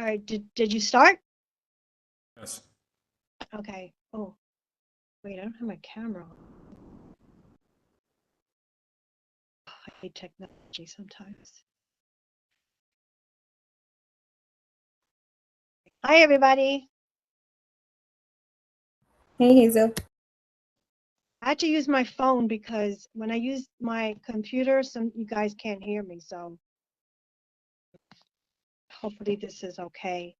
right, did you start? Yes. Okay. Oh, wait, I don't have my camera on. I hate technology sometimes. Hi, everybody. Hey, Hazel. I had to use my phone because when I use my computer, you guys can't hear me, so hopefully this is okay.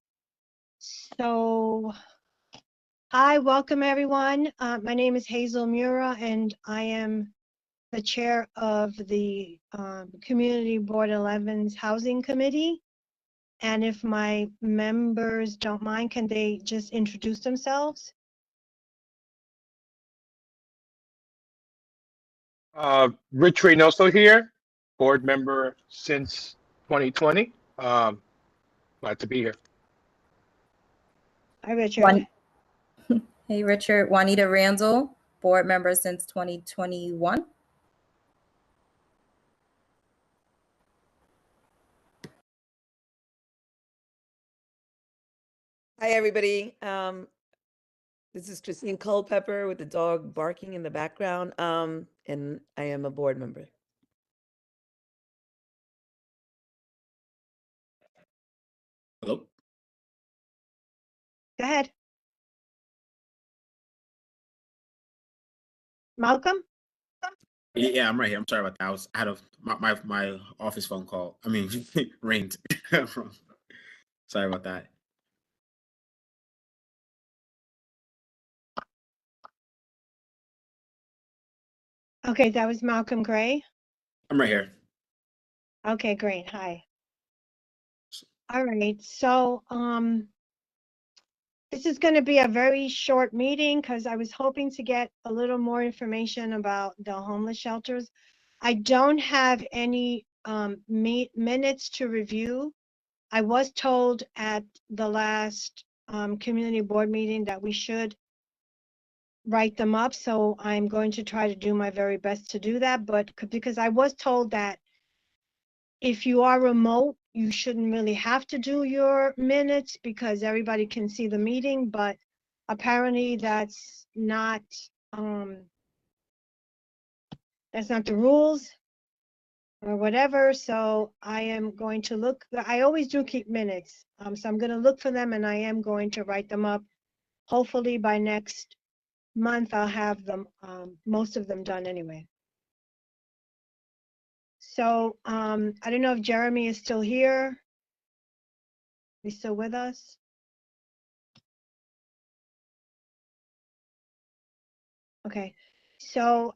So, hi, welcome everyone. My name is Hazel Mura, and I am the chair of the Community Board 11's Housing Committee. And if my members don't mind, can they just introduce themselves? Rich Reynoso here, board member since 2020. Glad to be here. Hi, Richard. Hey, Richard. Juanita Ranzel, board member since 2021. Hi, everybody. This is Christine Culpepper with the dog barking in the background, and I am a board member. Hello. Go ahead. Malcolm? Yeah, I'm right here. I'm sorry about that. I had my office phone call. I mean, ringed. Sorry about that. Okay, that was Malcolm Gray. I'm right here. Okay, great. Hi. All right. So, this is going to be a very short meeting because I was hoping to get a little more information about the homeless shelters. I don't have any minutes to review. I was told at the last community board meeting that we should write them up. So I'm going to try to do my very best to do that. But because I was told that if you are remote, you shouldn't really have to do your minutes because everybody can see the meeting, but apparently that's not the rules or whatever. So I am going to look, I always do keep minutes. So I'm going to look for them and I am going to write them up. Hopefully by next month, I'll have them, most of them done anyway. So I don't know if Jeremy is still here. He's still with us? Okay, so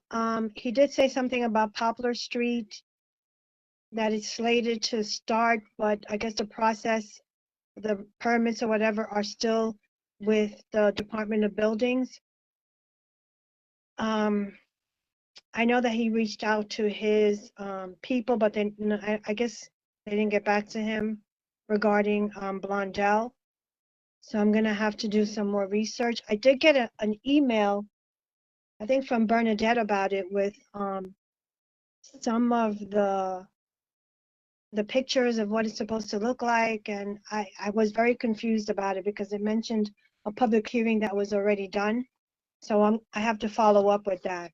he did say something about Poplar Street, that it's slated to start, but I guess the process, the permits or whatever are still with the Department of Buildings. I know that he reached out to his people, but then I guess they didn't get back to him regarding Blondell. So I'm gonna have to do some more research. I did get an email, I think from Bernadette about it with some of the pictures of what it's supposed to look like. And I was very confused about it because it mentioned a public hearing that was already done. So I have to follow up with that.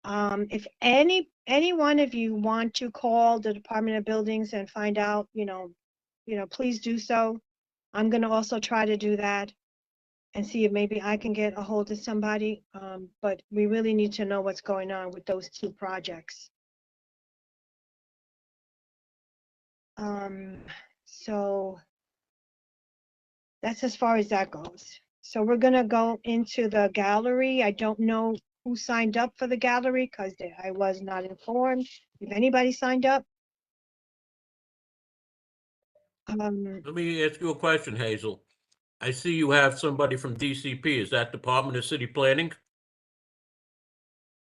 If any one of you want to call the Department of Buildings and find out, please do so. I'm going to also try to do that and see if maybe I can get a hold of somebody. But we really need to know what's going on with those two projects. So that's as far as that goes. So we're going to go into the gallery. I don't know who signed up for the gallery because I was not informed if anybody signed up. Let me ask you a question, Hazel. I see you have somebody from DCP. Is that Department of City Planning?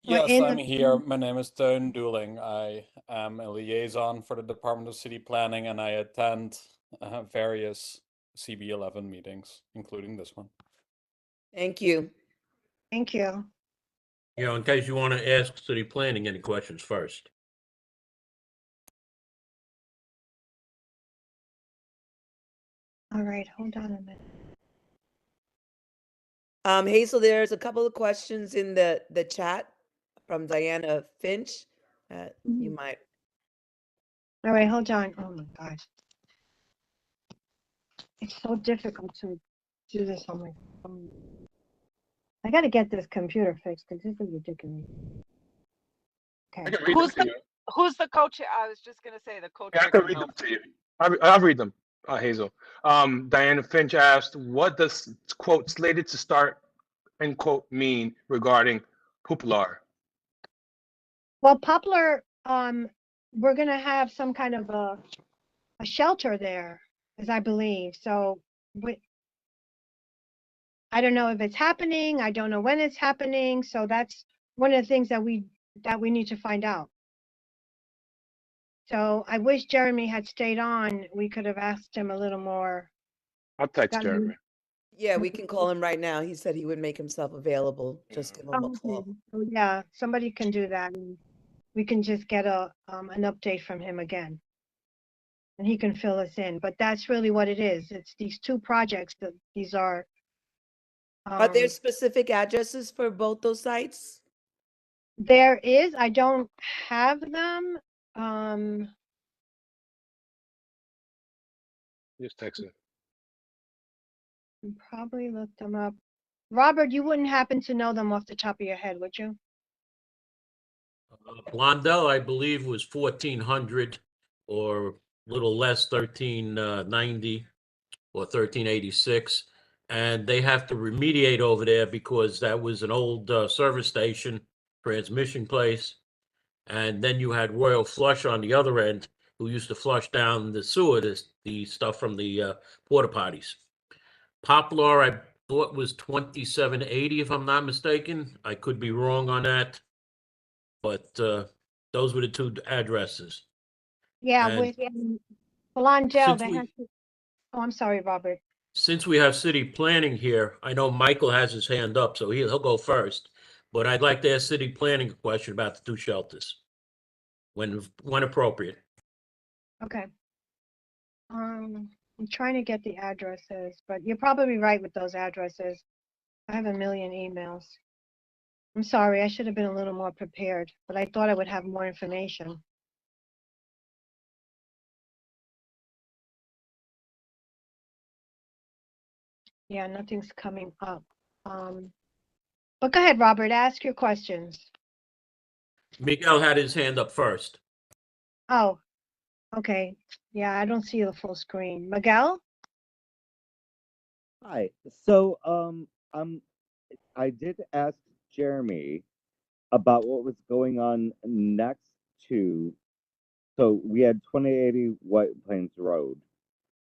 We're Yes, in I'm the- here. My name is Teun Dooling. I am a liaison for the Department of City Planning, and I attend various CB11 meetings, including this one. Thank you. Thank you. In case you want to ask City Planning any questions first. All right, hold on a minute. Hazel, there's a couple of questions in the chat from Diana Finch. You might. All right, hold on. Oh my gosh. It's so difficult to do this on my phone. I gotta get this computer fixed because this is ridiculous. I Okay. can read them to you. Who's the co-chair? I was just gonna say the co-chair. Yeah, I can can read help. them to you. I'll read them, Hazel. Diana Finch asked, what does quote slated to start end quote mean regarding Poplar? Well, Poplar, we're gonna have some kind of a shelter there, as I believe. So I don't know if it's happening. I don't know when it's happening. So that's one of the things that we need to find out. So I wish Jeremy had stayed on. We could have asked him a little more. I'll text gotten- Jeremy. Yeah, we can call him right now. He said he would make himself available. Just give him a Oh, call. okay. So, yeah, somebody can do that. And we can just get an update from him again. And he can fill us in. But that's really what it is. It's these two projects that these are. Are there specific addresses for both those sites? There is. I don't have them. Just text him. Probably look them up. Robert, you wouldn't happen to know them off the top of your head, would you? Blondell, I believe, was 1,400 or a little less, 1,390 or 1,386. And they have to remediate over there because that was an old service station, transmission place. And then you had Royal Flush on the other end, who used to flush down the sewer, the stuff from the porta potties. Poplar, I thought was 2,780, if I'm not mistaken. I could be wrong on that, but those were the two addresses. Yeah, And with Blondell, since they we- have to. Oh, I'm sorry, Robert. Since we have city planning here, I know Michael has his hand up, so he'll go first. But I'd like to ask city planning a question about the two shelters, when appropriate. Okay. I'm trying to get the addresses, but you're probably right with those addresses. I have a million emails. I'm sorry, I should have been a little more prepared, but I thought I would have more information. Yeah, nothing's coming up. But go ahead, Robert, ask your questions. Miguel had his hand up first. Oh, okay. Yeah, I don't see the full screen. Miguel? Hi. So, I did ask Jeremy about what was going on next to. So we had 2080 White Plains Road,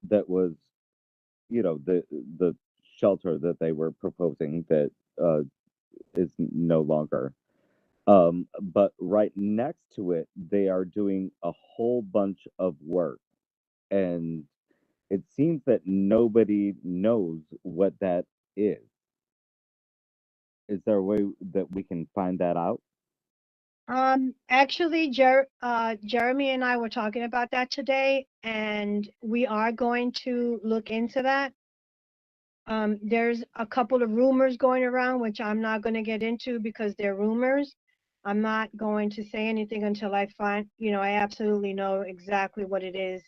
that was, the shelter that they were proposing that is no longer. But right next to it, they are doing a whole bunch of work, and it seems that nobody knows what that is. Is there a way that we can find that out? Actually, Jeremy and I were talking about that today, and we are going to look into that. There's a couple of rumors going around, which I'm not going to get into because they're rumors. I'm not going to say anything until I find, I absolutely know exactly what it is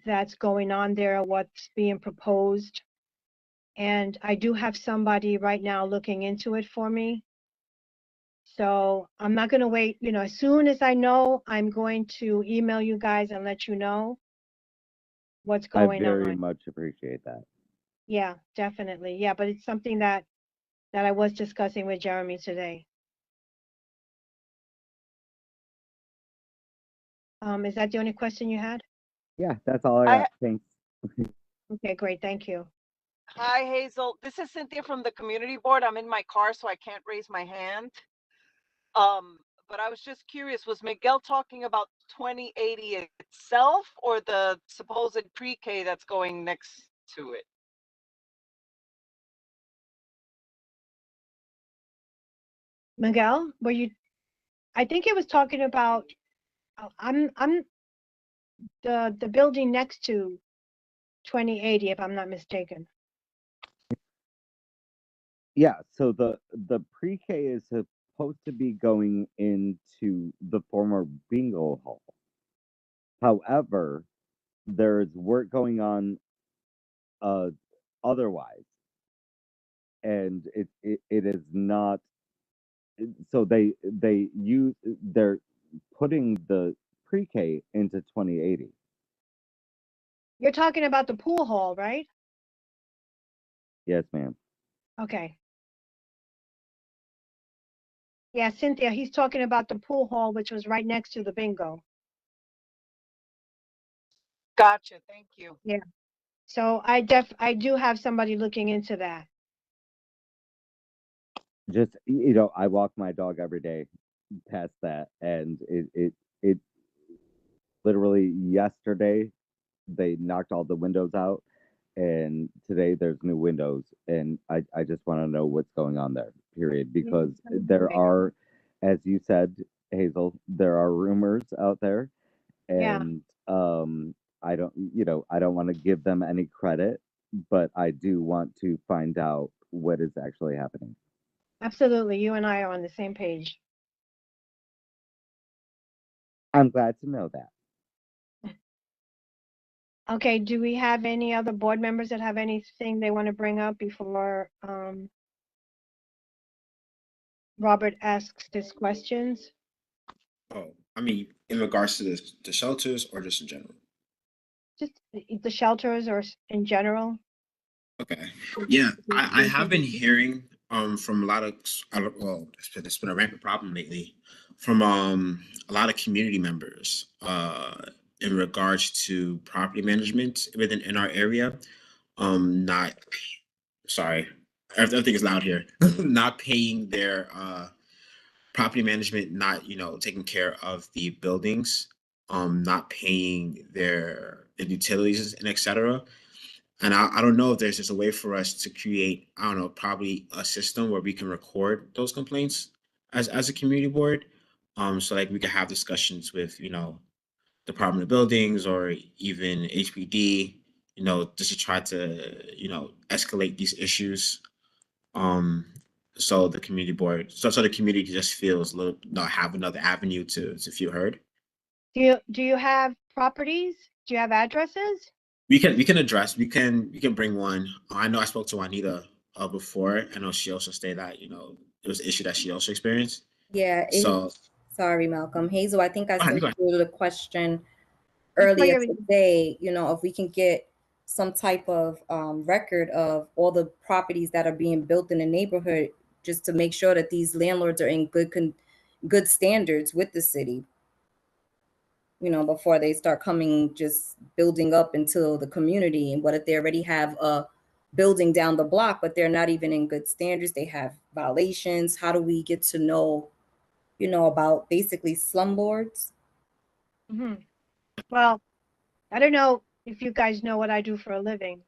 that's going on there, what's being proposed. And I do have somebody right now looking into it for me. So I'm not going to wait, as soon as I know, I'm going to email you guys and let you know what's I going very on. much appreciate that. Yeah, definitely. Yeah, but it's something that I was discussing with Jeremy today. Is that the only question you had? Yeah, that's all I I- got. Thanks. Okay, great. Thank you. Hi, Hazel. This is Cynthia from the community board. I'm in my car, so I can't raise my hand. But I was just curious, was Miguel talking about 2080 itself or the supposed pre-K that's going next to it? Miguel, I think it was talking about, I'm the building next to 2080, if I'm not mistaken. Yeah, so the pre-K is supposed to be going into the former bingo hall. However, there's work going on otherwise, and it is not. So they're putting the pre-K into 2080. You're talking about the pool hall, right? Yes, ma'am. Okay. Yeah, Cynthia, he's talking about the pool hall, which was right next to the bingo. Gotcha. Thank you. Yeah. So I do have somebody looking into that. Just I walk my dog every day past that, and it literally yesterday they knocked all the windows out, and today there's new windows, and I just want to know what's going on there, period, because there are, as you said, Hazel, there are rumors out there, Yeah. and I don't want to give them any credit, but I do want to find out what is actually happening. Absolutely. You and I are on the same page. I'm glad to know that. Okay, do we have any other board members that have anything they want to bring up before Robert asks his questions? Oh, I mean, in regards to the shelters or just in general? Just the shelters or in general? Okay. Yeah, I have been hearing from a lot of well, it's been a rampant problem lately from a lot of community members in regards to property management in our area. Not sorry, everything is loud here. Not paying their property management, not taking care of the buildings, not paying their utilities and etc. And I don't know if there's just a way for us to create, I don't know, probably a system where we can record those complaints as a community board. So like we could have discussions with, Department of Buildings or even HPD, just to try to, escalate these issues. Um, so the community board, so the community just feels a little, have another avenue to feel heard. Do you have properties? Do you have addresses? We can address. We can bring one. I know I spoke to Juanita before. I know she also stated that it was an issue that she also experienced. Yeah. So Sorry, Malcolm. Hazel, I think I Go ahead, sent go ahead. you the question Before earlier you- today, if we can get some type of record of all the properties that are being built in the neighborhood, just to make sure that these landlords are in good standards with the city, before they start coming, just building up into the community. And what if they already have a building down the block, but they're not even in good standards? They have violations. How do we get to know, about basically slumlords? Mhm. Well, I don't know if you guys know what I do for a living.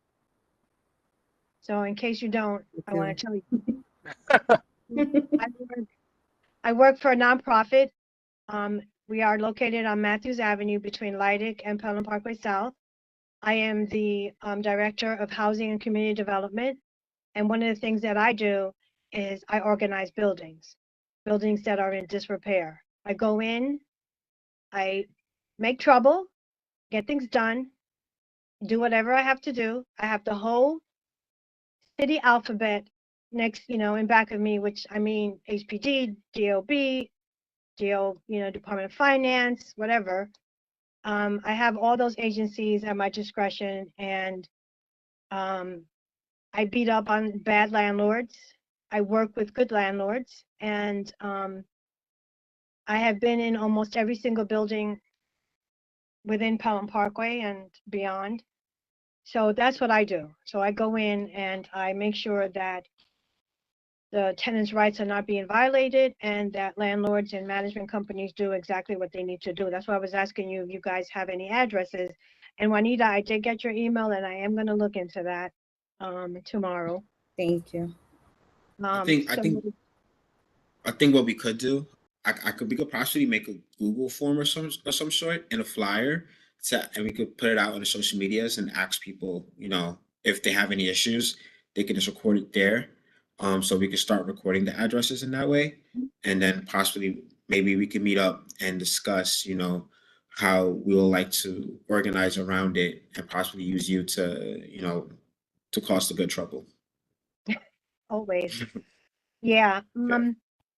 So in case you don't, I want to tell you. I work for a nonprofit. We are located on Matthews Avenue between Leidig and Pelham Parkway South. I am the Director of Housing and Community Development. And one of the things that I do is I organize buildings that are in disrepair. I go in, I make trouble, get things done, do whatever I have to do. I have the whole city alphabet next, in back of me, which I mean HPD, DOB, Department of Finance, whatever. I have all those agencies at my discretion, and I beat up on bad landlords. I work with good landlords, and I have been in almost every single building within Pelham Parkway and beyond. So that's what I do. So I go in and I make sure that the tenants' rights are not being violated and that landlords and management companies do exactly what they need to do. That's why I was asking you if you guys have any addresses. And Juanita, I did get your email and I am going to look into that tomorrow. Thank you. I think what we could do, we could possibly make a Google form or some sort and a flyer and we could put it out on the social medias and ask people, you know, if they have any issues, they can just record it there. So we could start recording the addresses in that way, and then possibly maybe we could meet up and discuss, you know, how we would like to organize around it and possibly use you to, you know, to cause the good trouble. Always. Yeah. Okay.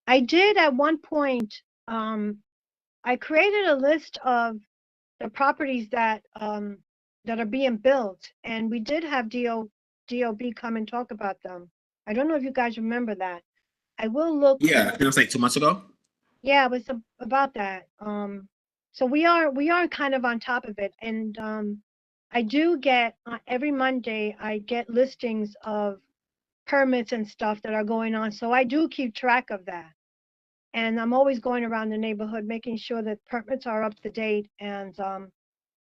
I did at one point, I created a list of the properties that are being built, and we did have DOB come and talk about them. I don't know if you guys remember that. I will look. Yeah, I think it was like 2 months ago. Yeah, it was about that. So we are kind of on top of it, and I do get every Monday I get listings of permits and stuff that are going on. So I do keep track of that. And I'm always going around the neighborhood making sure that permits are up to date. And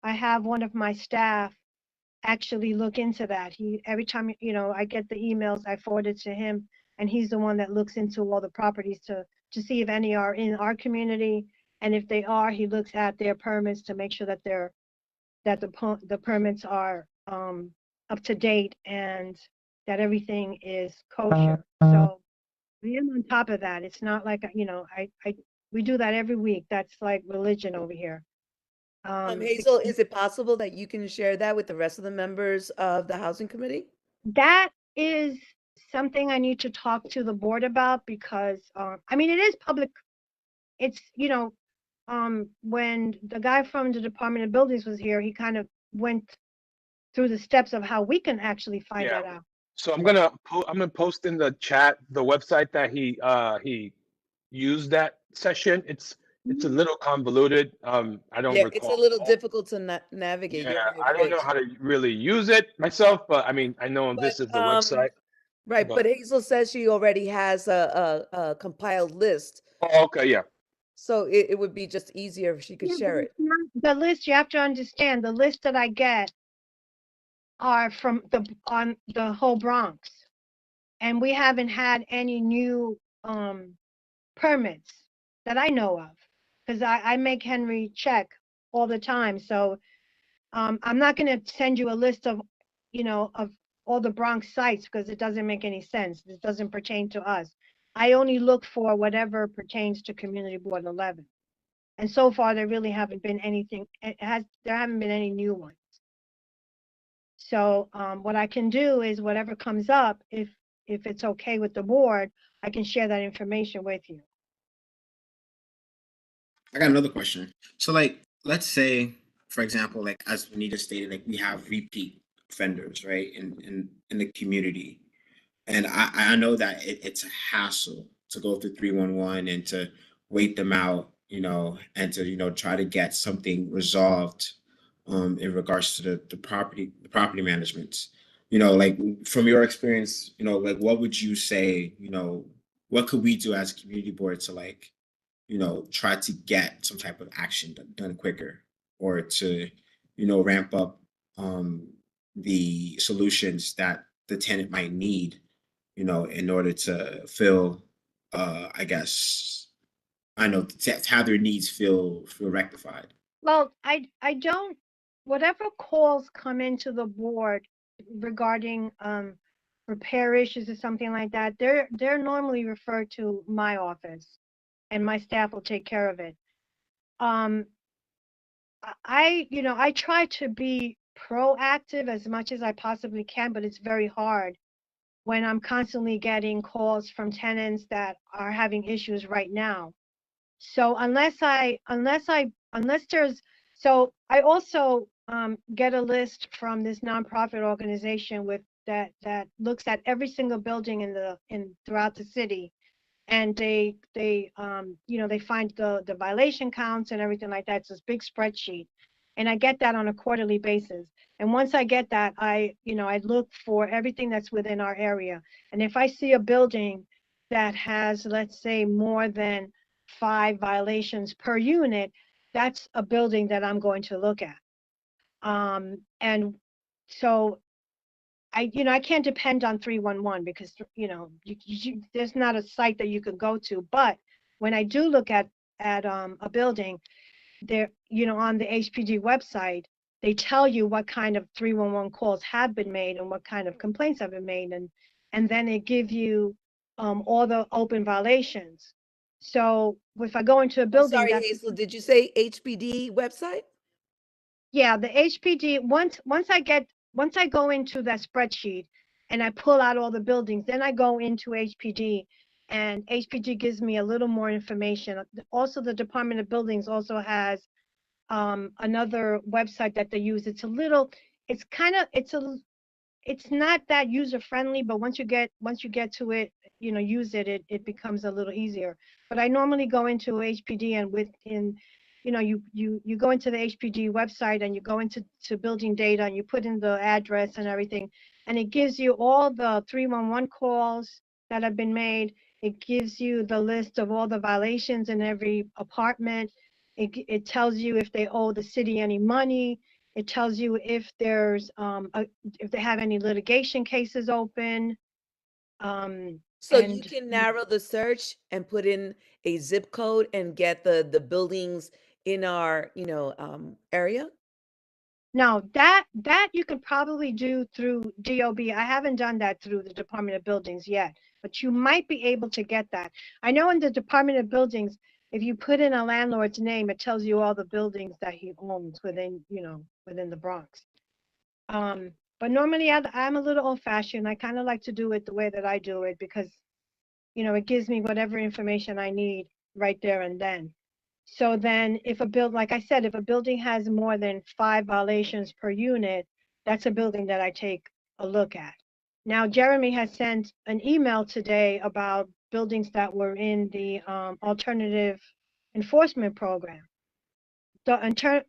I have one of my staff actually look into that. Every time, you know, I get the emails, I forward it to him, and he's the one that looks into all the properties to see if any are in our community. And if they are, he looks at their permits to make sure that the permits are up to date and that everything is kosher. So we am on top of that. It's not like, you know, we do that every week. That's like religion over here. Hazel, is it possible that you can share that with the rest of the members of the housing committee? That is something I need to talk to the board about, because I mean, it is public. It's, you know, when the guy from the Department of Buildings was here, he kind of went through the steps of how we can actually find Yeah. that out. So I'm gonna post in the chat the website that he used that session. It's a little convoluted. I don't Yeah, recall. it's a little difficult to navigate. You're Yeah, right, I don't know Rich. how to really use it myself, but I mean, I know this is the website. Right, but- but Hazel says she already has a compiled list, Oh, okay, yeah. so it would be just easier if she could Yeah, share but it. it's not- the list, you have to understand, the list that I get are from on the whole Bronx. And we haven't had any new permits that I know of, because I make Henry check all the time. So I'm not going to send you a list of, you know, of all the Bronx sites, because it doesn't make any sense. This doesn't pertain to us. I only look for whatever pertains to Community Board 11. And so far, there really haven't been anything. There haven't been any new ones. So what I can do is whatever comes up, if it's okay with the board, I can share that information with you. I got another question. So, like, let's say, for example, like as Anita stated, like we have repeat offenders, right, in the community, and I know that it's a hassle to go through 311 and to wait them out, you know, and to, you know, try to get something resolved in regards to the property management. You know, like from your experience, you know, like what would you say, you know, what could we do as a community board to, like, you know, try to get some type of action done quicker, or to, you know, ramp up the solutions that the tenant might need, you know, in order to feel, I guess, I know, to have their needs feel rectified. Well, I don't, whatever calls come into the board regarding repair issues or something like that, they're normally referred to my office, and my staff will take care of it. You know, I try to be proactive as much as I possibly can, but it's very hard when I'm constantly getting calls from tenants that are having issues right now. So unless there's, so I also get a list from this nonprofit organization that looks at every single building throughout the city, and they you know, they find the violation counts and everything like that. It's this big spreadsheet, and I get that on a quarterly basis. And once I get that, I look for everything that's within our area. And if I see a building that has, let's say, more than 5 violations per unit, that's a building that I'm going to look at. And so I can't depend on 311, because, you know, there's not a site that you could go to. But when I do look at a building, they're, you know, on the HPD website, they tell you what kind of 311 calls have been made and what kind of complaints have been made, and then they give you all the open violations. So if I go into a I'm building, sorry, that's Hazel, did you say HPD website? yeah, the HPD. Once I go into that spreadsheet and I pull out all the buildings, then I go into HPD, and HPD gives me a little more information. Also, the Department of Buildings also has another website that they use. It's a little, it's kind of, it's not that user friendly, but once you get to it, you know, use it, it becomes a little easier. But I normally go into HPD, and within, you know, you go into the HPD website and you go into building data and you put in the address and everything, and it gives you all the 311 calls that have been made. It gives you the list of all the violations in every apartment. It tells you if they owe the city any money. It tells you if there's if they have any litigation cases open. So you And can narrow the search and put in a zip code and get the buildings in our, you know, area? now that you can probably do through DOB. I haven't done that through the Department of Buildings yet, but you might be able to get that. I know in the Department of Buildings, if you put in a landlord's name, it tells you all the buildings that he owns within, you know, within the Bronx. But normally I'm a little old fashioned. I kind of like to do it the way that I do it because, you know, it gives me whatever information I need right there and then. So then if like I said, if a building has more than 5 violations per unit, that's a building that I take a look at. Now, Jeremy has sent an email today about buildings that were in the alternative enforcement program. So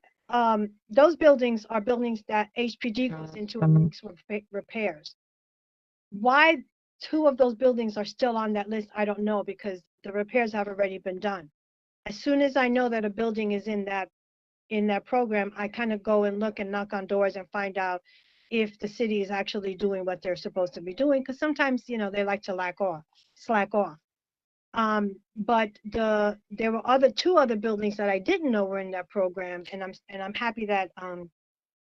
those buildings are buildings that HPD goes into and makes repairs. Why 2 of those buildings are still on that list, I don't know, because the repairs have already been done. As soon as I know that a building is in that program, I kind of go and look and knock on doors and find out if the city is actually doing what they're supposed to be doing, because sometimes, you know, they like to slack off. But there were 2 other buildings that I didn't know were in that program, and I'm happy that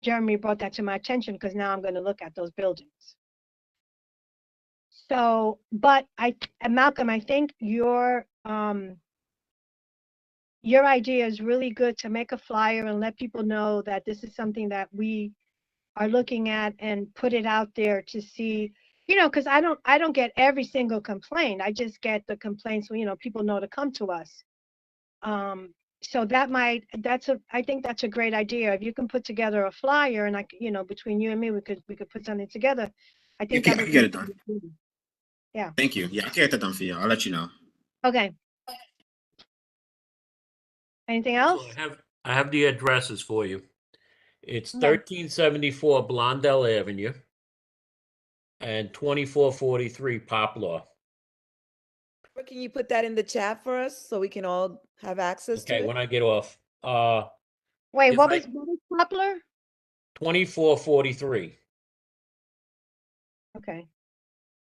Jeremy brought that to my attention, because now I'm going to look at those buildings. So, but Malcolm, I think your idea is really good, to make a flyer and let people know that this is something that we are looking at, and put it out there to see, you know, because I don't get every single complaint. I just get the complaints when, you know, people know to come to us. So I think that's a great idea. If you can put together a flyer, and you know, between you and me, we could put something together. I think I can get it done. Yeah. Thank you. Yeah, I can get that done for you. I'll let you know. Okay. Anything So else? I have the addresses for you. It's Okay. 1374 Blondell Avenue and 2443 Poplar. Can you put that in the chat for us so we can all have access to Okay, it? when I get off. Wait, if what I- was Poplar? 2443. Okay.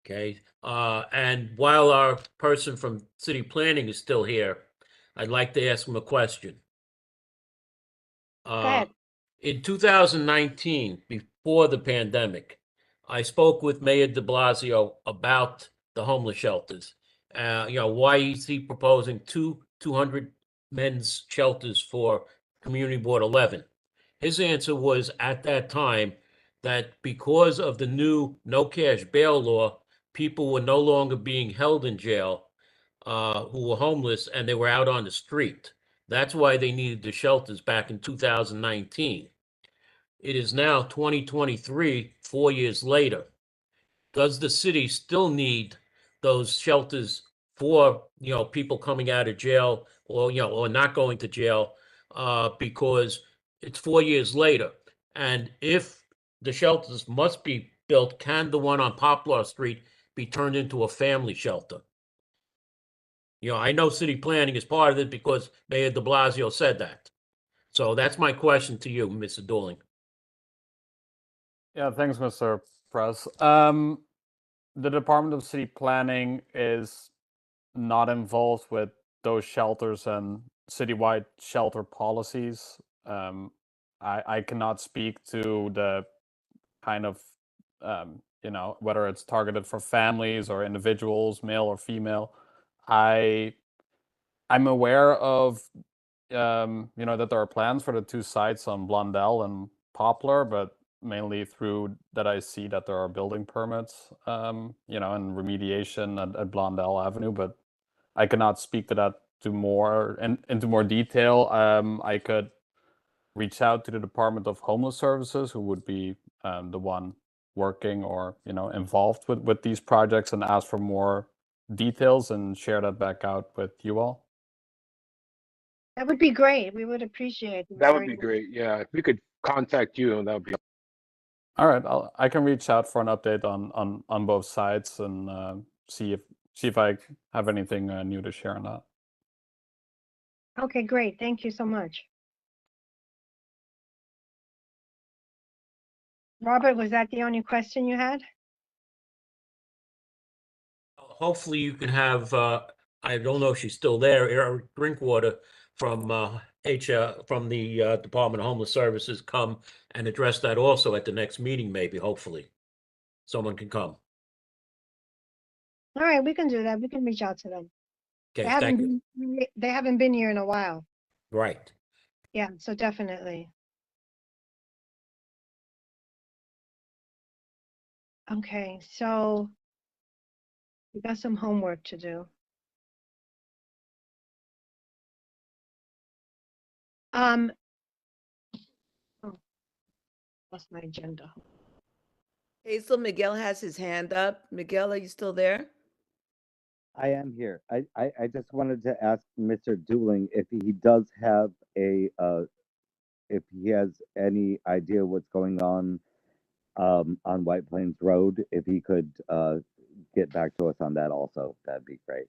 Okay. And while our person from city planning is still here, I'd like to ask him a question. Go ahead. In 2019, before the pandemic, I spoke with Mayor de Blasio about the homeless shelters. You know, why is he proposing 200 men's shelters for Community Board 11? His answer was at that time that because of the new no cash bail law, people were no longer being held in jail who were homeless, and they were out on the street. That's why they needed the shelters back in 2019. It is now 2023, 4 years later. Does the city still need those shelters for, you know, people coming out of jail, or, you know, or not going to jail, because it's 4 years later? And if the shelters must be built, can the one on Poplar Street be turned into a family shelter? You know, I know city planning is part of it because Mayor de Blasio said that. So that's my question to you, Mr. Dooling. Yeah, thanks, Mr. Press. The Department of City Planning is not involved with those shelters and citywide shelter policies. I cannot speak to the kind of whether it's targeted for families or individuals, male or female. I'm aware of that there are plans for the two sites on Blondell and Poplar, but mainly through that I see that there are building permits, and remediation at Blondell Avenue, but I cannot speak to that into more detail. I could reach out to the Department of Homeless Services, who would be the one working or involved with these projects, and ask for more details and share that back out with you all. That would be great. We would appreciate it. That would very be much. great. Yeah, if we could contact you, that would be. All right, I can reach out for an update on both sides and see if I have anything new to share on that. Okay, great. Thank you so much. Robert, was that the only question you had? Hopefully you can have, I don't know if she's still there, Eric Drinkwater from the Department of Homeless Services come and address that also at the next meeting, maybe, hopefully. Someone can come. All right, we can do that. We can reach out to them. Okay, thank you. They haven't been here in a while. Right. Yeah, so definitely. Okay, so we got some homework to do. Oh, lost my agenda. Hazel, Miguel has his hand up. Miguel, are you still there? I am here. I just wanted to ask Mr. Dooling if he does have if he has any idea what's going on White Plains Road, if he could get back to us on that also, that'd be great.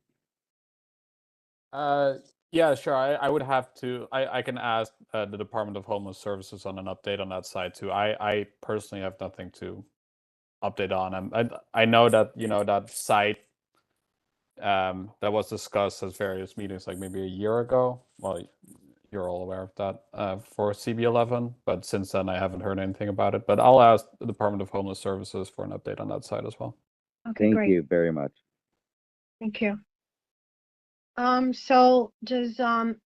Yeah, sure. I would have to. I can ask the Department of Homeless Services on an update on that side too. I personally have nothing to update on. I know that that site that was discussed at various meetings, like maybe a year ago. Well, you're all aware of that for CB11, but since then I haven't heard anything about it. But I'll ask the Department of Homeless Services for an update on that side as well. Okay, Thank great. you very much. Thank you. So does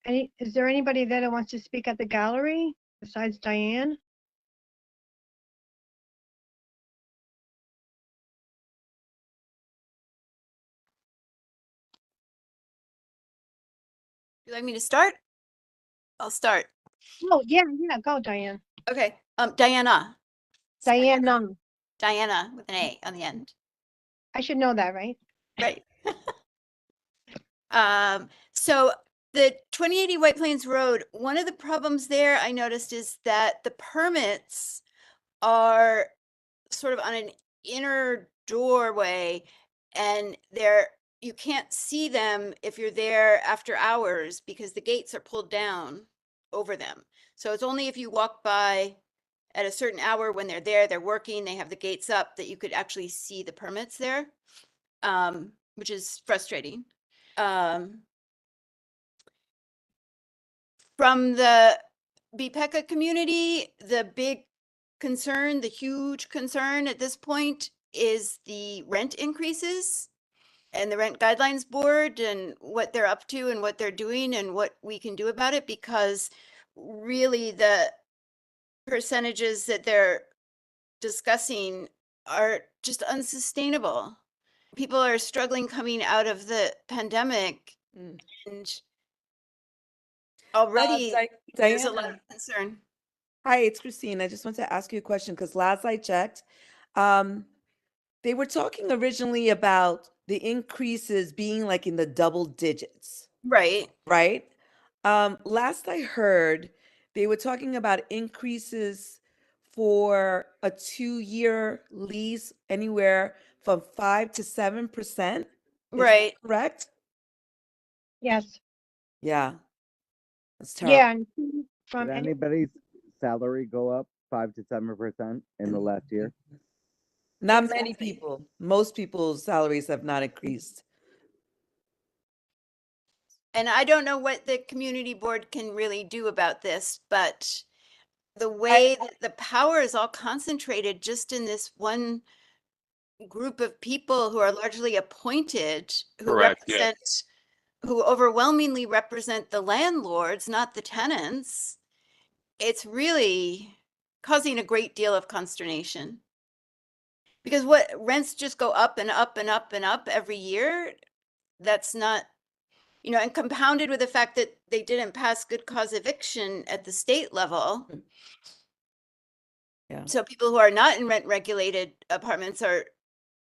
is there anybody there that wants to speak at the gallery besides Diane? You like me to start? I'll start. Oh, yeah, go Diane. Okay. Diana. Diane, Diana with an A on the end. I should know that, right? Right. So the 2080 White Plains Road, one of the problems there I noticed is that the permits are sort of on an inner doorway, and you can't see them if you're there after hours because the gates are pulled down over them. So it's only if you walk by at a certain hour when they're there, they're working, they have the gates up, that you could actually see the permits there, which is frustrating. From the BPECA community, the big concern, the huge concern at this point is the rent increases and the Rent Guidelines Board and what they're up to and what they're doing and what we can do about it, because really the percentages that they're discussing are just unsustainable. People are struggling coming out of the pandemic, and already there's a lot of concern. Hi, it's Christine. I just want to ask you a question because last I checked, they were talking originally about the increases being like in the double digits, Right. right? Last I heard, they were talking about increases for a 2-year lease anywhere from 5 to 7%. Is that Right. correct? Yes. Yeah. That's terrible. Yeah, and from Did any, anybody's salary go up 5 to 7% in the last year? Not many Exactly. people. Most people's salaries have not increased. and I don't know what the community board can really do about this, but the way that the power is all concentrated just in this one group of people who are largely appointed, who Correct, yeah. represent, who overwhelmingly represent the landlords, not the tenants, it's really causing a great deal of consternation. Because what rents just go up and up and up and up every year, that's not, you know, and compounded with the fact that they didn't pass good cause eviction at the state level. Yeah. So people who are not in rent regulated apartments are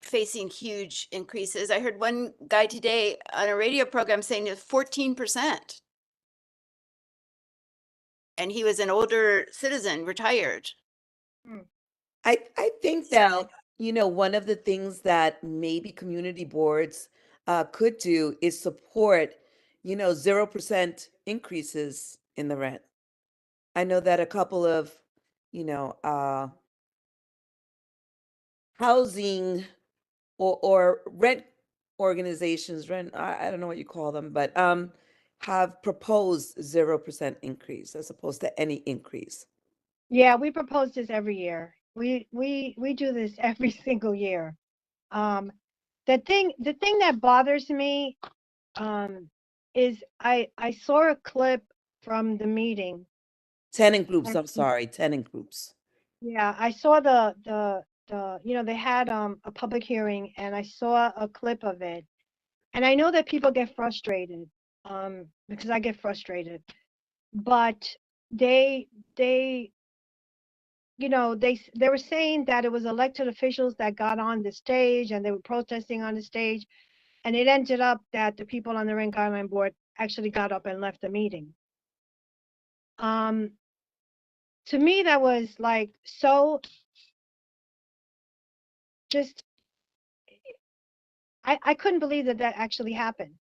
facing huge increases. I heard one guy today on a radio program saying it's 14%. And he was an older citizen, retired. I think So- that, you know, one of the things that maybe community boards could do is support, you know, 0% increases in the rent. I know that a couple of, you know, housing or rent organizations, I don't know what you call them, but have proposed 0% increase as opposed to any increase. Yeah, we propose this every year. We do this every single year. The thing that bothers me is I saw a clip from the meeting. Tenant groups, And- I'm sorry, tenant groups. Yeah, I saw the you know, they had a public hearing and I saw a clip of it. And I know that people get frustrated because I get frustrated. But they you know, they were saying that it was elected officials that got on the stage and they were protesting on the stage. And it ended up that the people on the Rent Guideline Board actually got up and left the meeting. To me, that was like so just, I couldn't believe that that actually happened.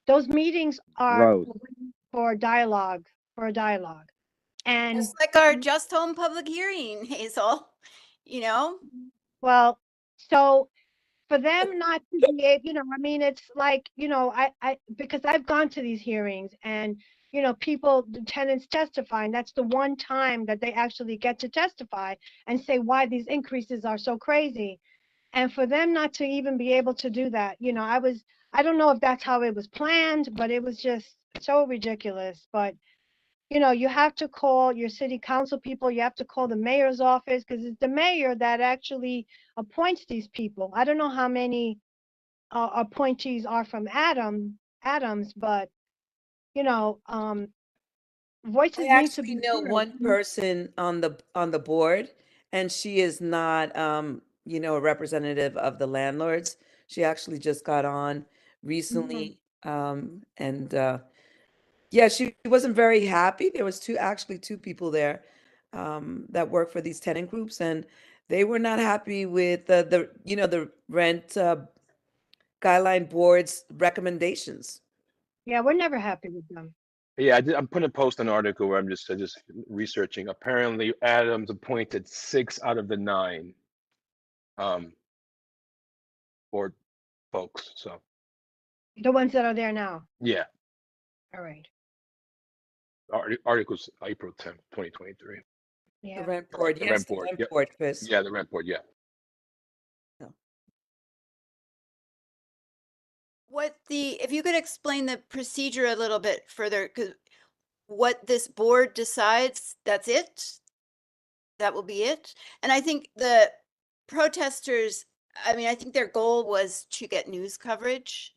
Those meetings are Rose. for dialogue, And Just like our Just Home public hearing, Hazel, you know? well, so for them not to be able, you know, I mean, it's like, you know, I because I've gone to these hearings and, you know, people, the tenants testifying, that's the one time that they actually get to testify and say why these increases are so crazy. And for them not to even be able to do that, you know, I don't know if that's how it was planned, but it was just so ridiculous. But you know, you have to call your city council people, you have to call the mayor's office, because it's the mayor that actually appoints these people. I don't know how many appointees are from Adams, but you know, voices I need to actually be know heard. one person on the board, and she is not, you know, a representative of the landlords. She actually just got on recently, and yeah, she wasn't very happy. There was actually two people there that work for these tenant groups, and they were not happy with the you know, the rent guideline board's recommendations. Yeah, we're never happy with them. Yeah, I'm putting a post an article where I'm just researching. Apparently, Adams appointed 6 out of the 9 board folks. So The ones that are there now. yeah, All right. articles April 10th, 2023. The Yeah. rent board, The yes, rent the board, rent yep. board, Chris. Yeah, the rent board. Yeah. If you could explain the procedure a little bit further, because what this board decides, that's it? That will be it? And I think the protesters, I mean, I think their goal was to get news coverage,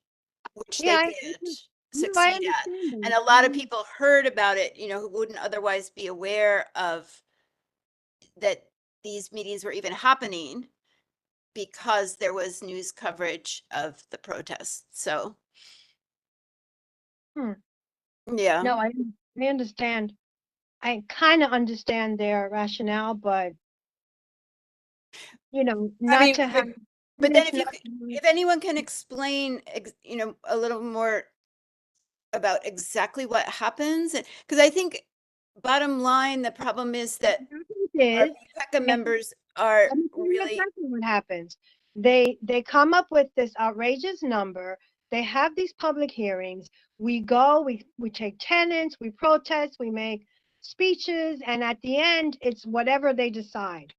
which Yeah, they I did no, I succeed at. understand And that. a lot of people heard about it, you know, who wouldn't otherwise be aware of that these meetings were even happening because there was news coverage of the protests. So, yeah. No, I understand. I kind of understand their rationale, but you know, not mean, to have. But then students if anyone can explain, you know, a little more about exactly what happens, because I think bottom line, the problem is that our is, PECA members are let me tell you really, exactly what happens. They come up with this outrageous number. they have these public hearings. We go, we take tenants, we protest, we make speeches, and at the end, it's whatever they decide.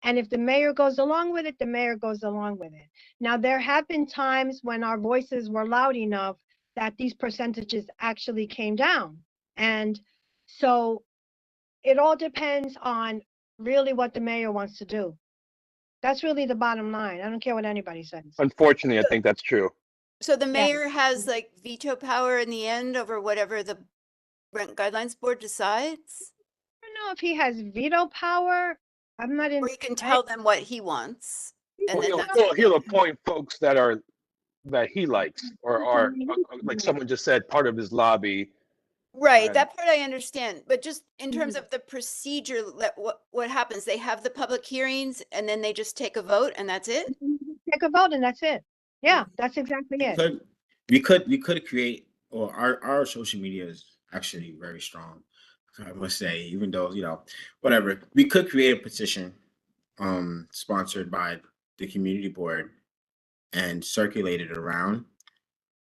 And if the mayor goes along with it, the mayor goes along with it. Now, there have been times when our voices were loud enough that these percentages actually came down. And so it all depends on really what the mayor wants to do. That's really the bottom line. I don't care what anybody says. Unfortunately, I think that's true. So the Yeah. mayor has like veto power in the end over whatever the rent guidelines board decides? I don't know if he has veto power. I'm not in. Or you can tell them what he wants. And Well, then he'll, that's he'll, what he'll they- appoint folks that he likes or are, like someone just said, part of his lobby. Right, and- that part I understand, but just in terms of the procedure, what happens? They have the public hearings and then they just take a vote and that's it? Take a vote and that's it. Yeah, that's exactly it. We could create, or our social media is actually very strong, I must say, even though, whatever. We could create a petition sponsored by the community board and circulate it around.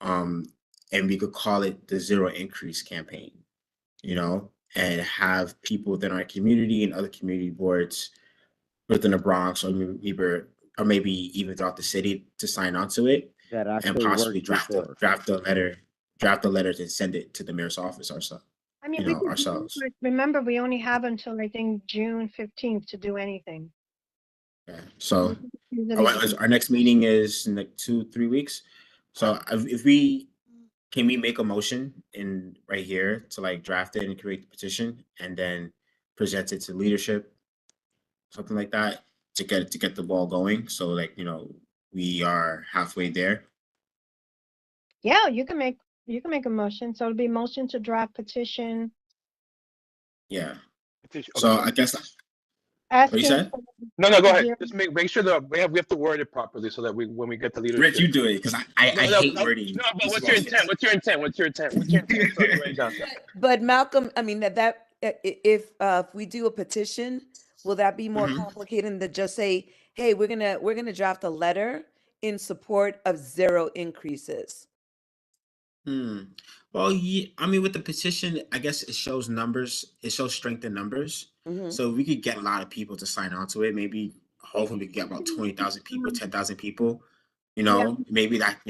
And we could call it the Zero Increase campaign, and have people within our community and other community boards within the Bronx or maybe even throughout the city to sign on to it. That And actually possibly worked before. draft a letter and send it to the mayor's office ourselves. I mean, you we know, could do ourselves. it, but remember, we only have until I think June 15th to do anything. Yeah. So Usually- our next meeting is in like 2-3 weeks. So if we make a motion right here to like draft it and create the petition and then present it to leadership, something like that, to get the ball going. So like, we are halfway there. Yeah, you can make a motion. So it'll be motion to draft petition. Yeah. Petition- So okay. I guess what Asking. you said? No, go ahead. Zero- Just make sure that we have to word it properly so that when we get the leadership. Rich, you do it because I hate wording. No, but what's your intent? What's your intent? What's your intent? What's your intent? So I can write it down. But Malcolm, I mean, if we do a petition, will that be more Mhm. complicated than just say, hey, we're gonna draft a letter in support of zero increases? Well, yeah, I mean, with the petition, I guess it shows numbers. It shows strength in numbers. Mhm. So we could get a lot of people to sign on to it. Maybe, hopefully, we could get about 20,000 people, 10,000 people. Maybe that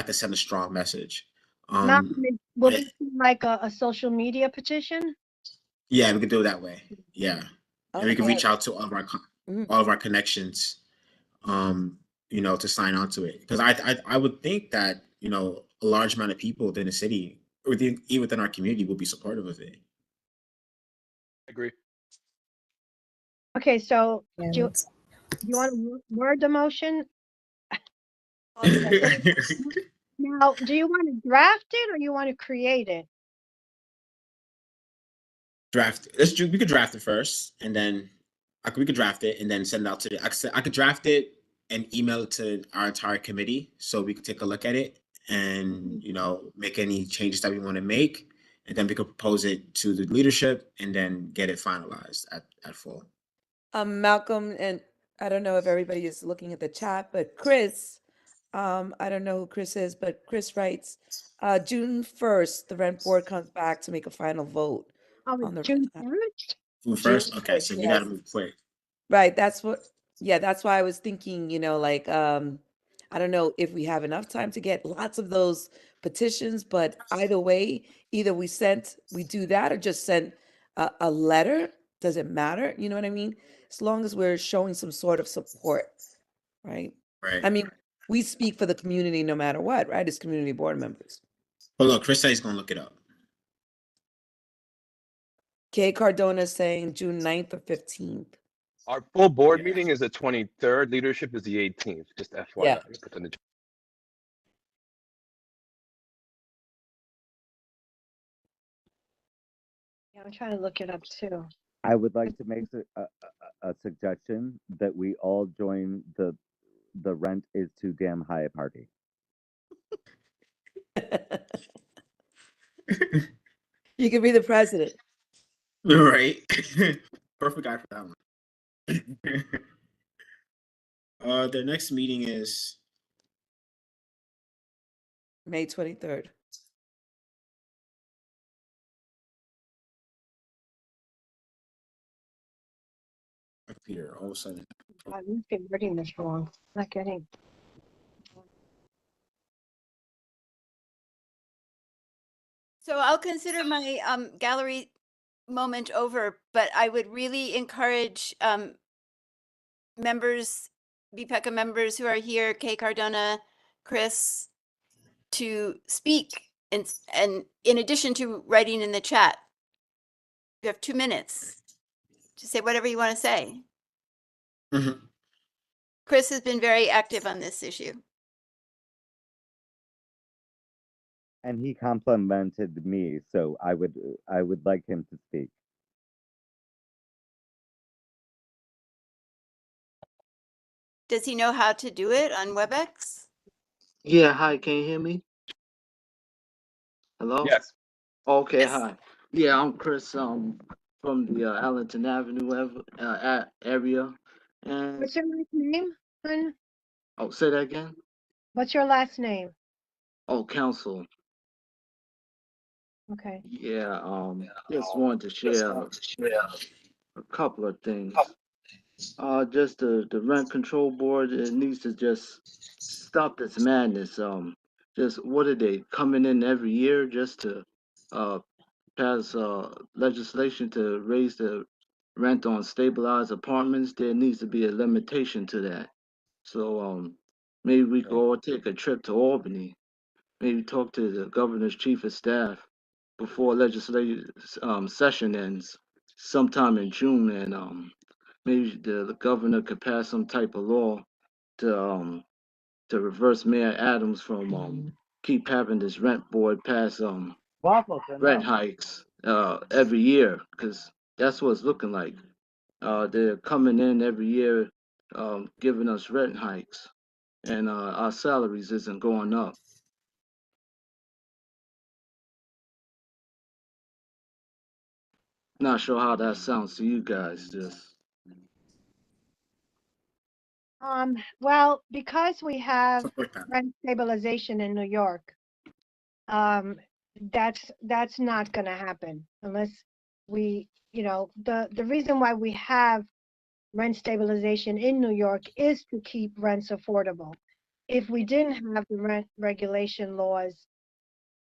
could send a strong message. Malcolm, will I- this be like a social media petition? Yeah, we could do it that way. Yeah, and we can Okay. reach out to all of our Mhm. all of our connections, to sign on to it. Because I would think that a large amount of people within the city, or even within our community, will be supportive of it. I agree. Okay, so And do you want to word the motion? Now, do you want to draft it or you want to create it? We could draft it first, and then we could draft it and then send it out to I could draft it and email it to our entire committee so we could take a look at it and make any changes that we want to make, and then we could propose it to the leadership and then get it finalized at full. Malcolm, and I don't know if everybody is looking at the chat, but Chris, I don't know who Chris is, but Chris writes, June 1st, the rent board comes back to make a final vote. Oh, On the June rent. 1st? Who first? June Okay, 1st, so you yes. gotta move quick. Right, that's why I was thinking, I don't know if we have enough time to get lots of those petitions, but either way, either we do that or just send a letter. Does it matter? You know what I mean? As long as we're showing some sort of support, right? Right. I mean, we speak for the community no matter what, right? As community board members. But look, Chris said he's gonna look it up. Kay Cardona is saying June 9th or 15th. Our full board Yeah. meeting is the 23rd. Leadership is the 18th. Just FYI. Yeah. Put in the- Yeah, I'm trying to look it up too. I would like to make a suggestion that we all join the rent is too damn high party. You could be the president. Right. Perfect guy for that one. The next meeting is May 23rd. Up here, all of a sudden. I'm reading this wrong. Not getting. So I'll consider my gallery moment over, but I would really encourage members, BPECA members who are here, Kay Cardona, Chris, to speak and in addition to writing in the chat. You have 2 minutes to say whatever you want to say. Mhm. Chris has been very active on this issue. And he complimented me, so I would like him to speak. Does he know how to do it on WebEx? Yeah, hi, can you hear me? Hello? Yes. Okay, Yes. hi. Yeah, I'm Chris, from the Arlington Avenue area. And, What's your last name, hon? oh, say that again? What's your last name? Oh, council. Okay. Yeah, just wanted to share a couple of things. Just the rent control board, it needs to just stop this madness. Just what are they coming in every year just to uh pass legislation to raise the rent on stabilized apartments? There needs to be a limitation to that. So maybe we could all take a trip to Albany, maybe talk to the governor's chief of staff before legislative session ends sometime in June, and maybe the governor could pass some type of law to reverse Mayor Adams from keep having this rent board pass rent hikes every year, because that's what it's looking like. They're coming in every year giving us rent hikes, and our salaries isn't going up. Not sure how that sounds to you guys. Just Well, because we have Support that. rent stabilization in New York, that's not gonna happen unless we, the reason why we have rent stabilization in New York is to keep rents affordable. If we didn't have the rent regulation laws,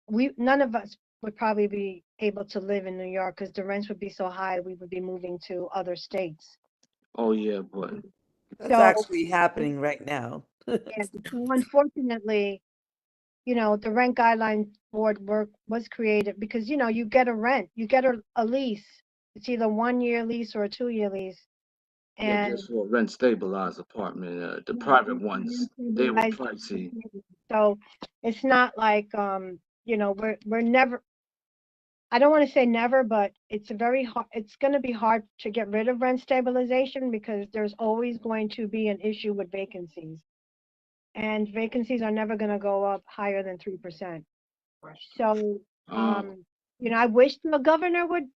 none of us would probably be able to live in New York because the rents would be so high, we would be moving to other states. oh yeah, but That's So, actually happening right now. yeah, so unfortunately, the rent guideline board work was created because, you get you get a lease. It's either 1-year lease or a 2-year lease. yeah, And just for a rent stabilized apartment. The yeah, private it's ones, rent they were stabilized. pricey. So it's not like, we're never, I don't want to say never, but it's it's going to be hard to get rid of rent stabilization because there's always going to be an issue with vacancies. And vacancies are never going to go up higher than 3%. So, I wish the governor would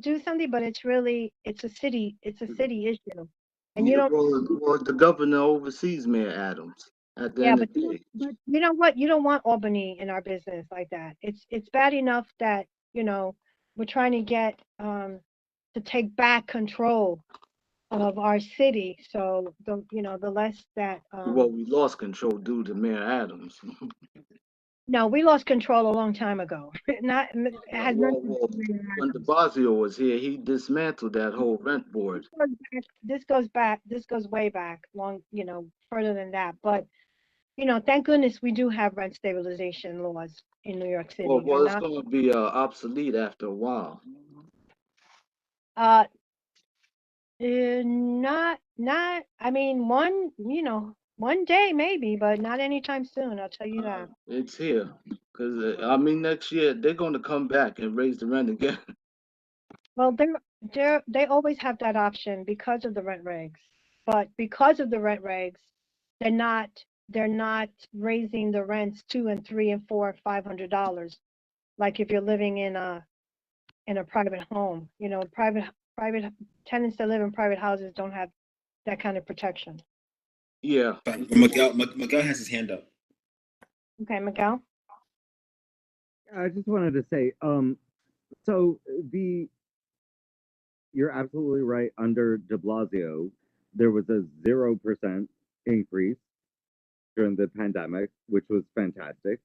do something, but it's a city issue. And you Yeah, don't, well, the governor oversees Mayor Adams at the yeah, end but of the day. you know what? You don't want Albany in our business like that. It's bad enough that, we're trying to get, to take back control of our city. So the less that, Well, we lost control due to Mayor Adams. no, we lost control a long time ago. It has nothing to Well, do with when Adams. de Blasio was here, he dismantled that whole rent board. This goes way back, long, further than that. But, thank goodness we do have rent stabilization laws in New York City. Well, it's going to be obsolete after a while. Not, I mean, one day maybe, but not anytime soon, I'll tell you that. It's here. Because, I mean, next year, they're going to come back and raise the rent again. Well, they always have that option because of the rent regs. But because of the rent regs, they're not raising the rents $200 and $300 and $400 and $500. Like if you're living in a private home, private tenants that live in private houses don't have that kind of protection. Yeah. But Miguel has his hand up. Okay, Miguel? I just wanted to say, so you're absolutely right. Under de Blasio, there was a 0% increase during the pandemic, which was fantastic.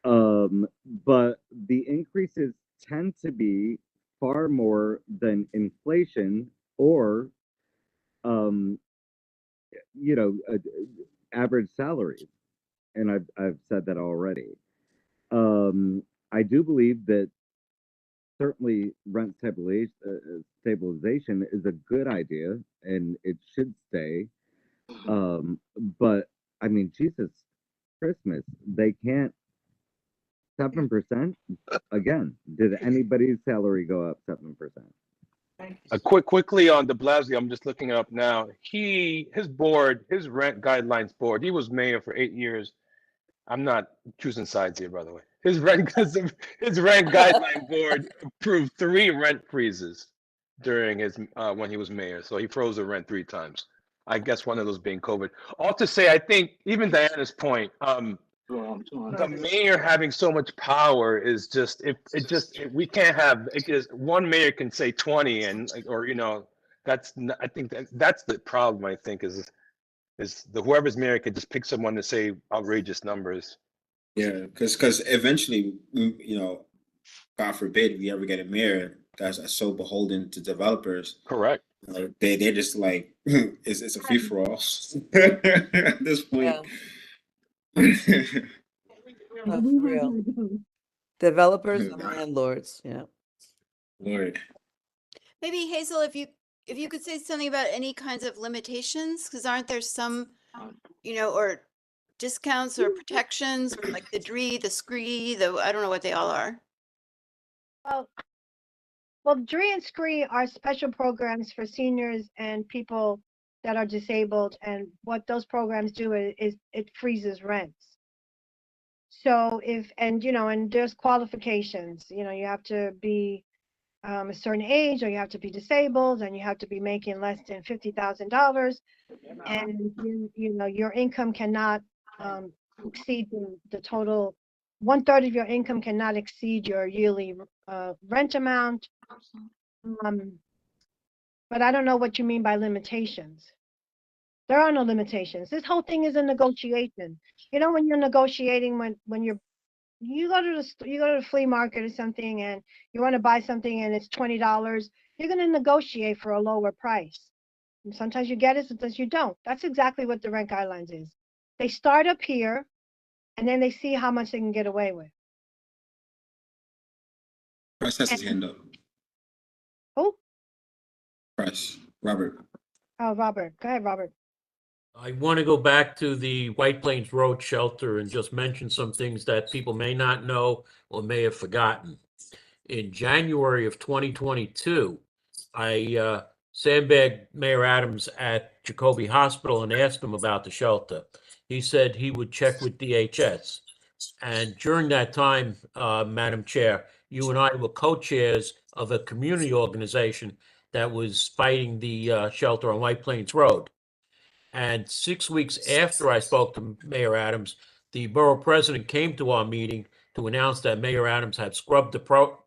But the increases tend to be far more than inflation or, you know, average salaries. And I've said that already. I do believe that certainly rent stabilization is a good idea and it should stay. But I mean, Jesus Christmas, they can't 7%. Again, did anybody's salary go up 7%? Quickly on de Blasio, I'm just looking it up now. His board, his rent guidelines board, he was mayor for 8 years. I'm not choosing sides here, by the way. His rent guideline board approved 3 rent freezes during his when he was mayor. So he froze the rent 3 times. I guess one of those being COVID. All to say, I think even Diana's point, the mayor having so much power is just we can't have it is one mayor can say 20 and or you know I think that's the problem. I think is the whoever's mayor could just pick someone to say outrageous numbers. Yeah, because eventually, you know, God forbid we ever get a mayor that's so beholden to developers. Correct. Like they're just like it's a free for all at this point. No, for real. Developers and landlords, yeah. Lord. Maybe Hazel, if you could say something about any kinds of limitations, because aren't there some, you know, or discounts or protections, or like the DRE, the SCREE, I don't know what they all are. Well, DRE and SCREE are special programs for seniors and people that are disabled, and what those programs do is it freezes rents. So you know, and there's qualifications, you know, you have to be a certain age, or you have to be disabled, and you have to be making less than $50,000, and you know your income cannot exceed the total. 1/3 of your income cannot exceed your yearly rent amount. But I don't know what you mean by limitations. There are no limitations. This whole thing is a negotiation. You know, when you're negotiating, when you go to the flea market or something, and you want to buy something and it's $20, you're going to negotiate for a lower price. And sometimes you get it, sometimes you don't. That's exactly what the rent guidelines is. They start up here, and then they see how much they can get away with. Press has his hand up. Who? Press. Robert. Oh, Robert. Go ahead, Robert. I want to go back to the White Plains Road shelter and just mention some things that people may not know or may have forgotten. In January of 2022, I sandbagged Mayor Adams at Jacoby Hospital and asked him about the shelter. He said he would check with DHS. And during that time, Madam Chair, you and I were co-chairs of a community organization that was fighting the shelter on White Plains Road. And 6 weeks after I spoke to Mayor Adams, the borough president came to our meeting to announce that Mayor Adams had scrubbed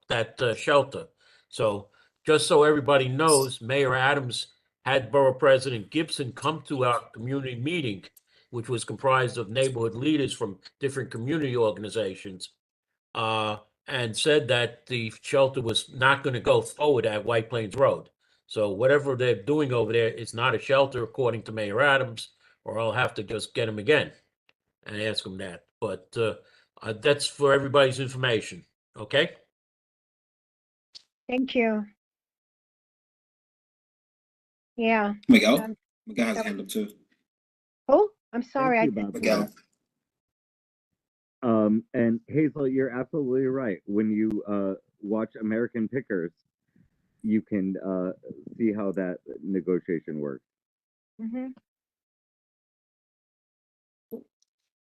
that shelter. So just so everybody knows, Mayor Adams had Borough President Gibson come to our community meeting, which was comprised of neighborhood leaders from different community organizations, and said that the shelter was not going to go forward at White Plains Road. So whatever they're doing over there is not a shelter, according to Mayor Adams, or I'll have to just get him again and ask him that. But that's for everybody's information. Okay? Thank you. Yeah. Miguel? Miguel has a hand up too. Who? I'm sorry. Miguel. And Hazel, you're absolutely right. When you watch American Pickers, you can see how that negotiation works. Mm-hmm.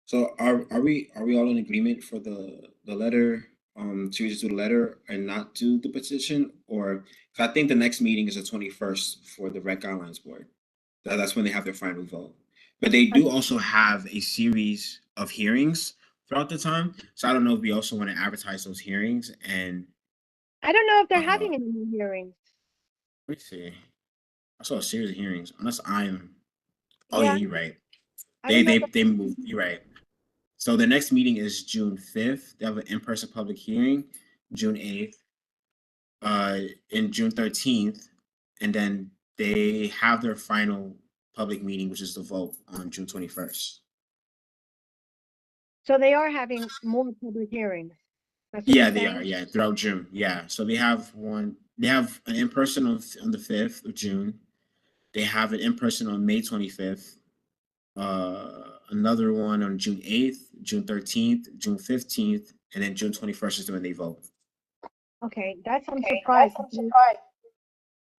So are we all in agreement for the letter, to just do the letter and not do the petition? Or I think the next meeting is the 21st for the Rec Guidelines Board. That's when they have their final vote. But they do also have a series of hearings throughout the time. So I don't know if we also want to advertise those hearings and I don't know if they're Uh, having any more hearings. let me see. I saw a series of hearings. Unless I'm. Oh yeah, Yeah, you're right. I don't know. If They moved. You're right. So the next meeting is June 5th. They have an in-person public hearing, June 8th, and June 13th, and then they have their final public meeting, which is the vote on June 21st. so they are having more public hearings. That's what Yeah, you're they saying? are. Yeah, throughout June. Yeah, so they have one. They have an in-person on the 5th of June. They have an in-person on May 25th. Another one on June 8th, June 13th, June 15th, and then June 21st is when they vote. Okay, that's I'm surprised.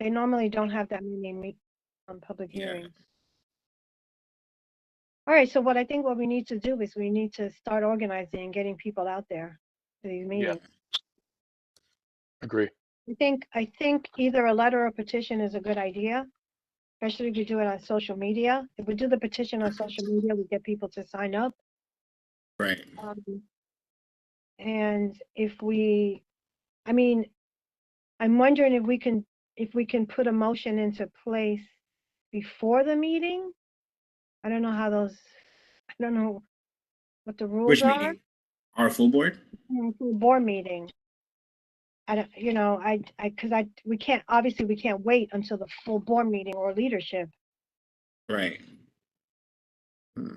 They normally don't have that many public Yeah. hearings. All right, so what I think what we need to do is we need to start organizing and getting people out there to these meetings. Agree. I think either a letter or petition is a good idea, especially if you do it on social media. If we do the petition on social media, we get people to sign up. Right. And if we, I mean, I'm wondering if we can put a motion into place before the meeting. I don't know how those, I don't know what the rules Which are. meeting? Our full board? For a board meeting. I don't, we can't, obviously we can't wait until the full board meeting or leadership. Right. All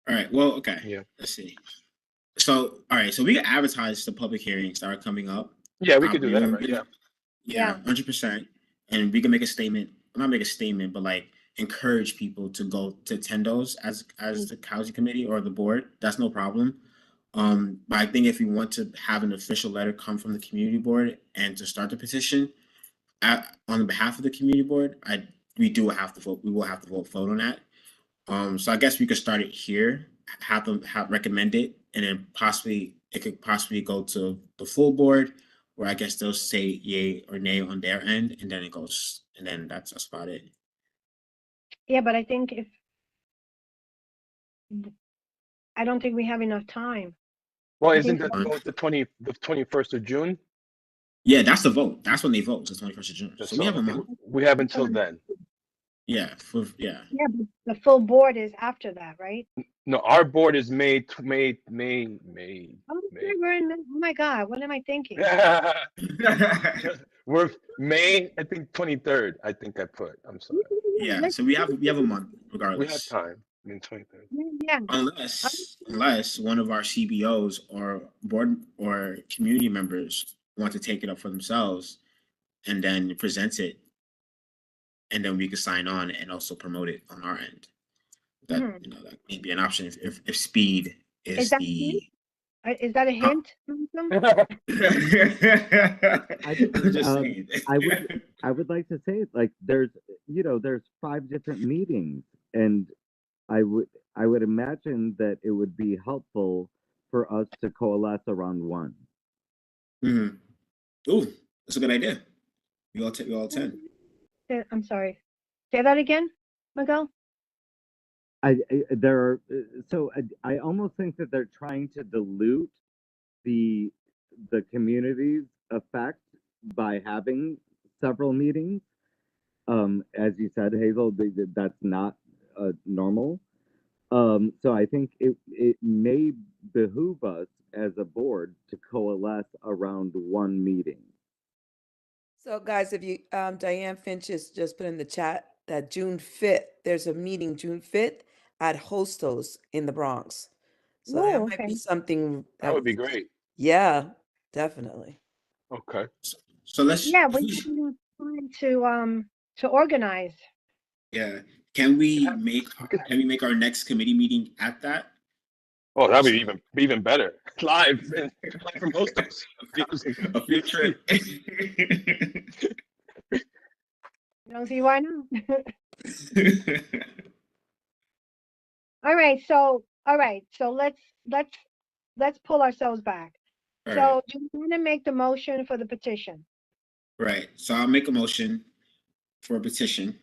right. Well, okay. Yeah. Let's see. So, all right. So we can advertise the public hearings that are coming up. Yeah, we could do that, right? Yeah. Yeah, 100%. And we can make a statement. Not make a statement, but like encourage people to go to attend those as the housing committee or the board. That's no problem. But I think if we want to have an official letter come from the community board and to start the petition on behalf of the community board, we will have to vote on that. So I guess we could start it here, have them recommend it, and then it could possibly go to the full board, where I guess they'll say yay or nay on their end, and then that's about it. Yeah, but I think I don't think we have enough time. Well, I isn't think that vote the 21st of June? Yeah, that's the vote. That's when they vote. It's the 21st of June. So we have a month. We have until then. Yeah, Yeah, but the full board is after that, right? No, our board is May. Oh, we're in May. Oh my God, what am I thinking? We're May, I think 23rd. I think I put. I'm sorry. Yeah, so we have a month regardless. We have time. I mean 23rd. Yeah. Unless one of our CBOs or board or community members want to take it up for themselves and then present it, and then we could sign on and also promote it on our end. That that may be an option if speed is that the. Is that a hint? I would like to say, like, there's 5 different meetings, and I would imagine that it would be helpful for us to coalesce around one. Ooh, that's a good idea. We all attend. I'm sorry. Say that again, Miguel. I almost think that they're trying to dilute the community's effect by having several meetings. As you said, Hazel, that's not normal. So I think it may behoove us as a board to coalesce around one meeting. So guys, if you, Diane Finch has just put in the chat that June 5th, there's a meeting June 5th at Hostos in the Bronx. So that might be something. That would be great. Yeah, definitely. Okay. So let's. Yeah, we have time to organize. Yeah. Can we make our next committee meeting at that? Oh, that would be even better. Live from Hostos. A field trip. You don't see why not? All right, so let's pull ourselves back. So do you want to make the motion for the petition? Right. So I'll make a motion for a petition.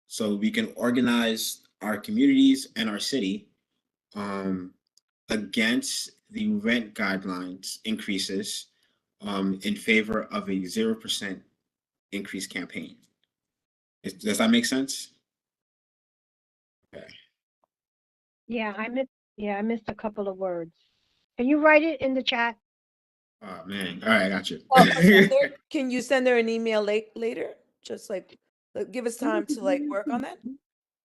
So we can organize our communities and our city against the rent guidelines increases in favor of a 0% increase campaign. Does that make sense? Okay. Yeah, I missed a couple of words. Can you write it in the chat? Oh man. All right, I got you. Can you send her an email later? Just like give us time to like work on that.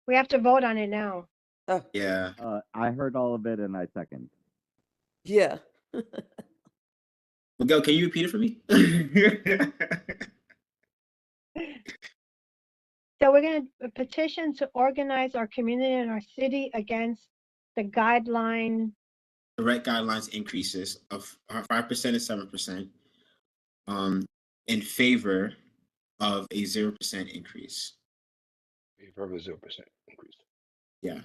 We have to vote on it now. Oh Yeah. I heard all of it and I second. yeah. Miguel, can you repeat it for me? So we're going to petition to organize our community and our city against the guideline. The rent guidelines increases of 5% and 7% in favor of a 0% increase. Favor of a 0% increase. Yeah.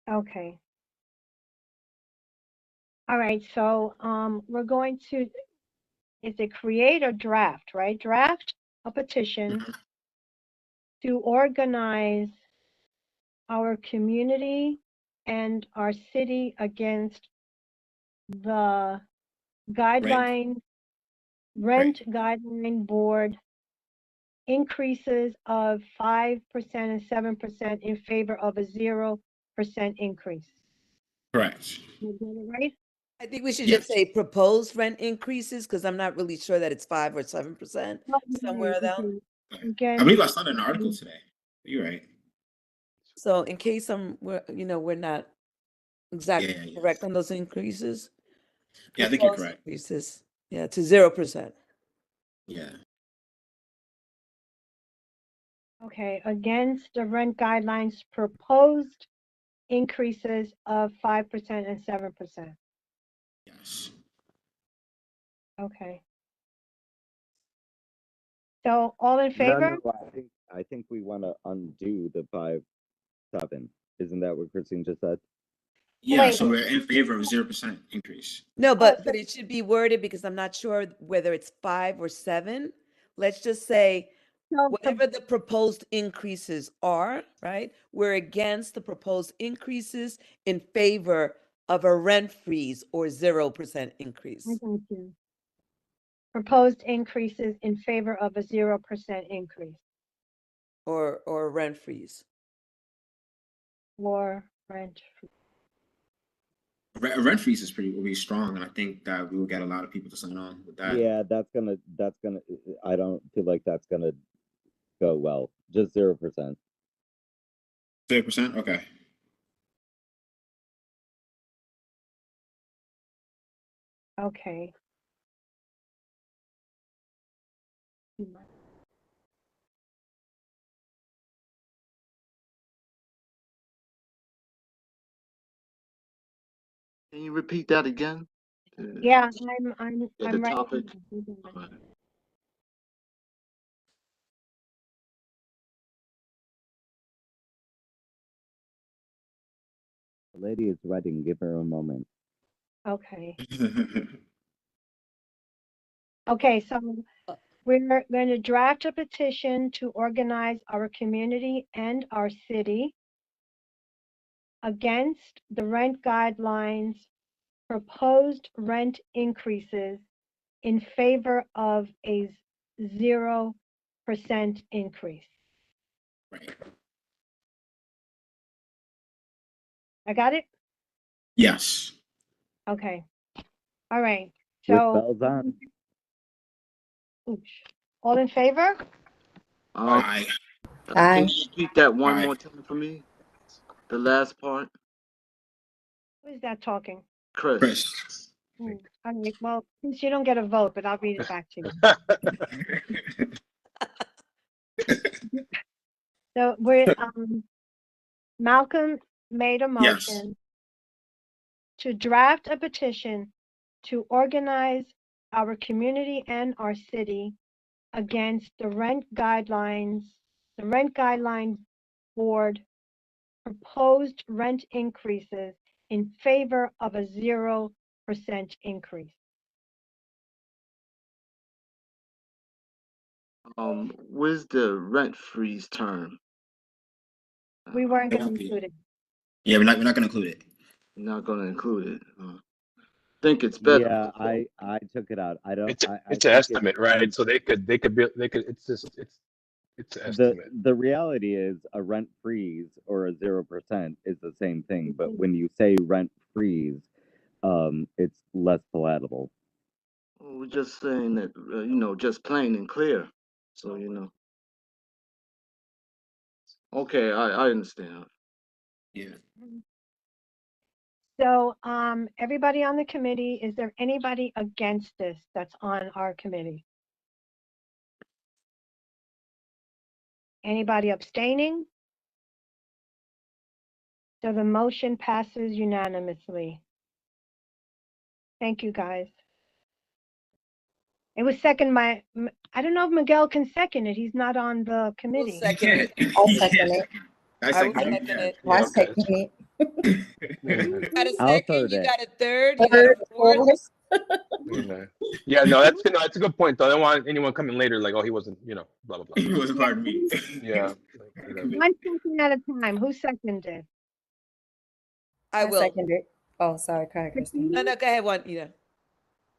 Okay. All right, so we're going to, is it create or draft, right? Draft a petition to organize our community and our city against the guideline, rent guideline board increases of 5% and 7% in favor of a 0% increase. Correct. You get it right? I think we should Yes. just say proposed rent increases because I'm not really sure that it's 5 or 7% somewhere down. I believe I saw an article today. You're right. So in case we're not exactly correct on those increases. Yeah, I think you're proposed correct. Increases, yeah, to 0%. Yeah. Okay, against the rent guidelines proposed increases of 5% and 7%. Yes. Okay. So all in favor? No, I think we want to undo the 5-7. Isn't that what Christine just said? Yeah, Wait. so we're in favor of 0% increase. No, but it should be worded because I'm not sure whether it's 5 or 7. Let's just say whatever the proposed increases are, right? We're against the proposed increases in favor of a rent freeze or 0% increase. I got you. Proposed increases in favor of a 0% increase Or rent freeze. or rent. Rent freeze is will be strong, and I think that we will get a lot of people to sign on with that. Yeah, that's gonna. I don't feel like that's gonna go well. Just 0%. 0%. Okay. Okay. Can you repeat that again? Yeah, The I'm ready. topic. The lady is writing. Give her a moment. Okay. Okay, so we're going to draft a petition to organize our community and our city against the rent guidelines proposed rent increases in favor of a 0% increase. Right. I got it? Yes. Okay. All right. With So bells on. all in favor? Aye. Can you repeat that one Aye. more time for me? The last part? Who is that talking? Chris. All right, well, since you don't get a vote, but I'll read it back to you. So we're, Malcolm made a Yes. motion to draft a petition to organize our community and our city against the rent guidelines, the rent guideline board proposed rent increases in favor of a 0% increase. Where's the rent freeze term? We weren't It gonna won't be. include it. Yeah, we're not gonna include it. Not gonna include it. Think it's better. Yeah, I took it out. I don't. It's I it's an think estimate, right? So they could be it's just it's an estimate. the reality is a rent freeze or a 0% is the same thing. But when you say rent freeze, it's less palatable. We're just saying that, just plain and clear. So, Okay, I understand. Yeah. So, everybody on the committee, is there anybody against this that's on our committee? Anybody abstaining? So the motion passes unanimously. Thank you, guys. It was second I don't know if Miguel can second it. He's not on the We'll committee. second it. I'll second it. I will second it. I second it. You got a I'll second, third you it. got a third, you got Third, a fourth. fourth. Yeah, no, that's a good point though. I don't want anyone coming later like, oh, he wasn't, blah blah blah. It wasn't part of me. Yeah. One second at a time. Who seconded? I will. second it. Oh, sorry, go ahead, Christine. No, go ahead, Juanita.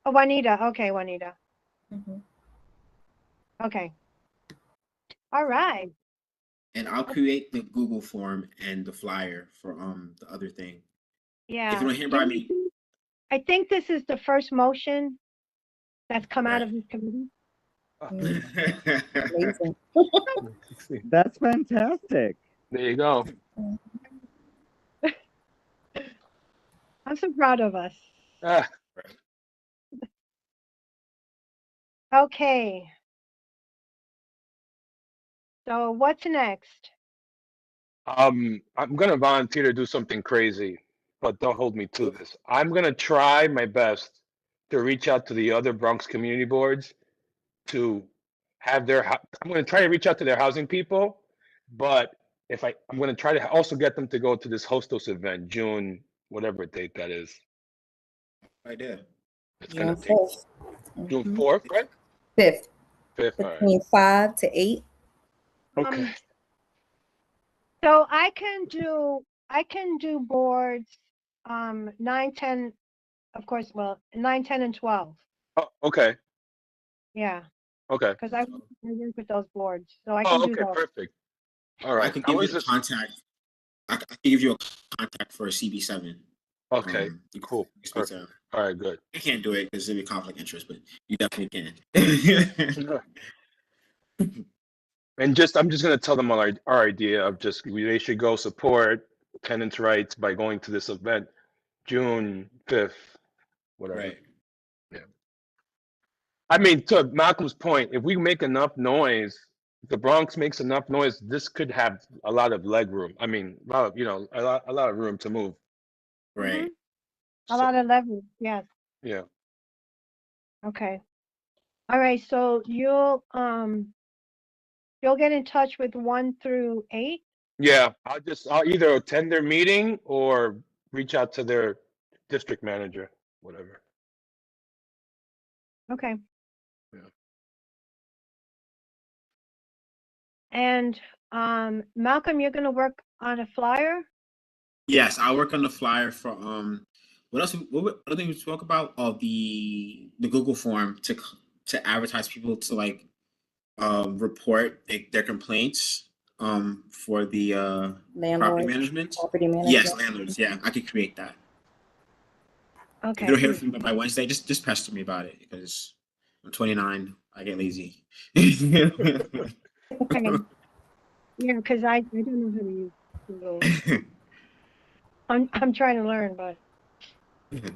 Oh, Juanita. Okay, Juanita. Mhm. Okay. All right. And I'll create the Google form and the flyer for the other thing. Yeah. If you don't hear by me, I think this is the first motion that's come out Right. of this committee. Amazing. That's fantastic. There you go. I'm so proud of us. Ah, Okay. So what's next? I'm gonna volunteer to do something crazy, but don't hold me to this. I'm gonna try my best to reach out to the other Bronx community boards to have I'm gonna try to reach out to their housing people, but I'm gonna try to also get them to go to this Hostos event, June, whatever date that is. idea. It's gonna June take 4th. June 4th, right? 5th, 5th, all right. between 5 to 8. Okay. So I can do boards 9, 10, of course, well, 9, 10, and 12. Oh, okay. Yeah, Okay. because I work with those boards, so I Oh, can do okay, those. perfect. All right. I can give you the contact. I can give you a contact for a CB7. Okay, You cool. can speak to her. All right, good. I can't do it because it'd be conflict interest, but you definitely can. And I'm just gonna tell them our idea of they should go support tenants' rights by going to this event, June 5th, whatever. Right. Yeah. I mean, to Malcolm's point, if we make enough noise, if the Bronx makes enough noise, this could have a lot of leg room. I mean, a lot of room to move. Right. A lot of leverage, yes. Yeah. Okay. All right, so you'll get in touch with 1 through 8? Yeah, I'll either attend their meeting or reach out to their district manager, whatever. Okay. Yeah. And Malcolm, you're gonna work on a flyer? Yes, I'll work on the flyer for what else? What other thing we spoke about? Oh, the Google form to advertise people to like report their complaints for the property management. Yes, landlords. Yeah, I could create that. Okay. If you don't hear from me by Wednesday, just pester me about it because I'm 29. I get lazy. Okay. Yeah, because I don't know how to use Google. I'm trying to learn, but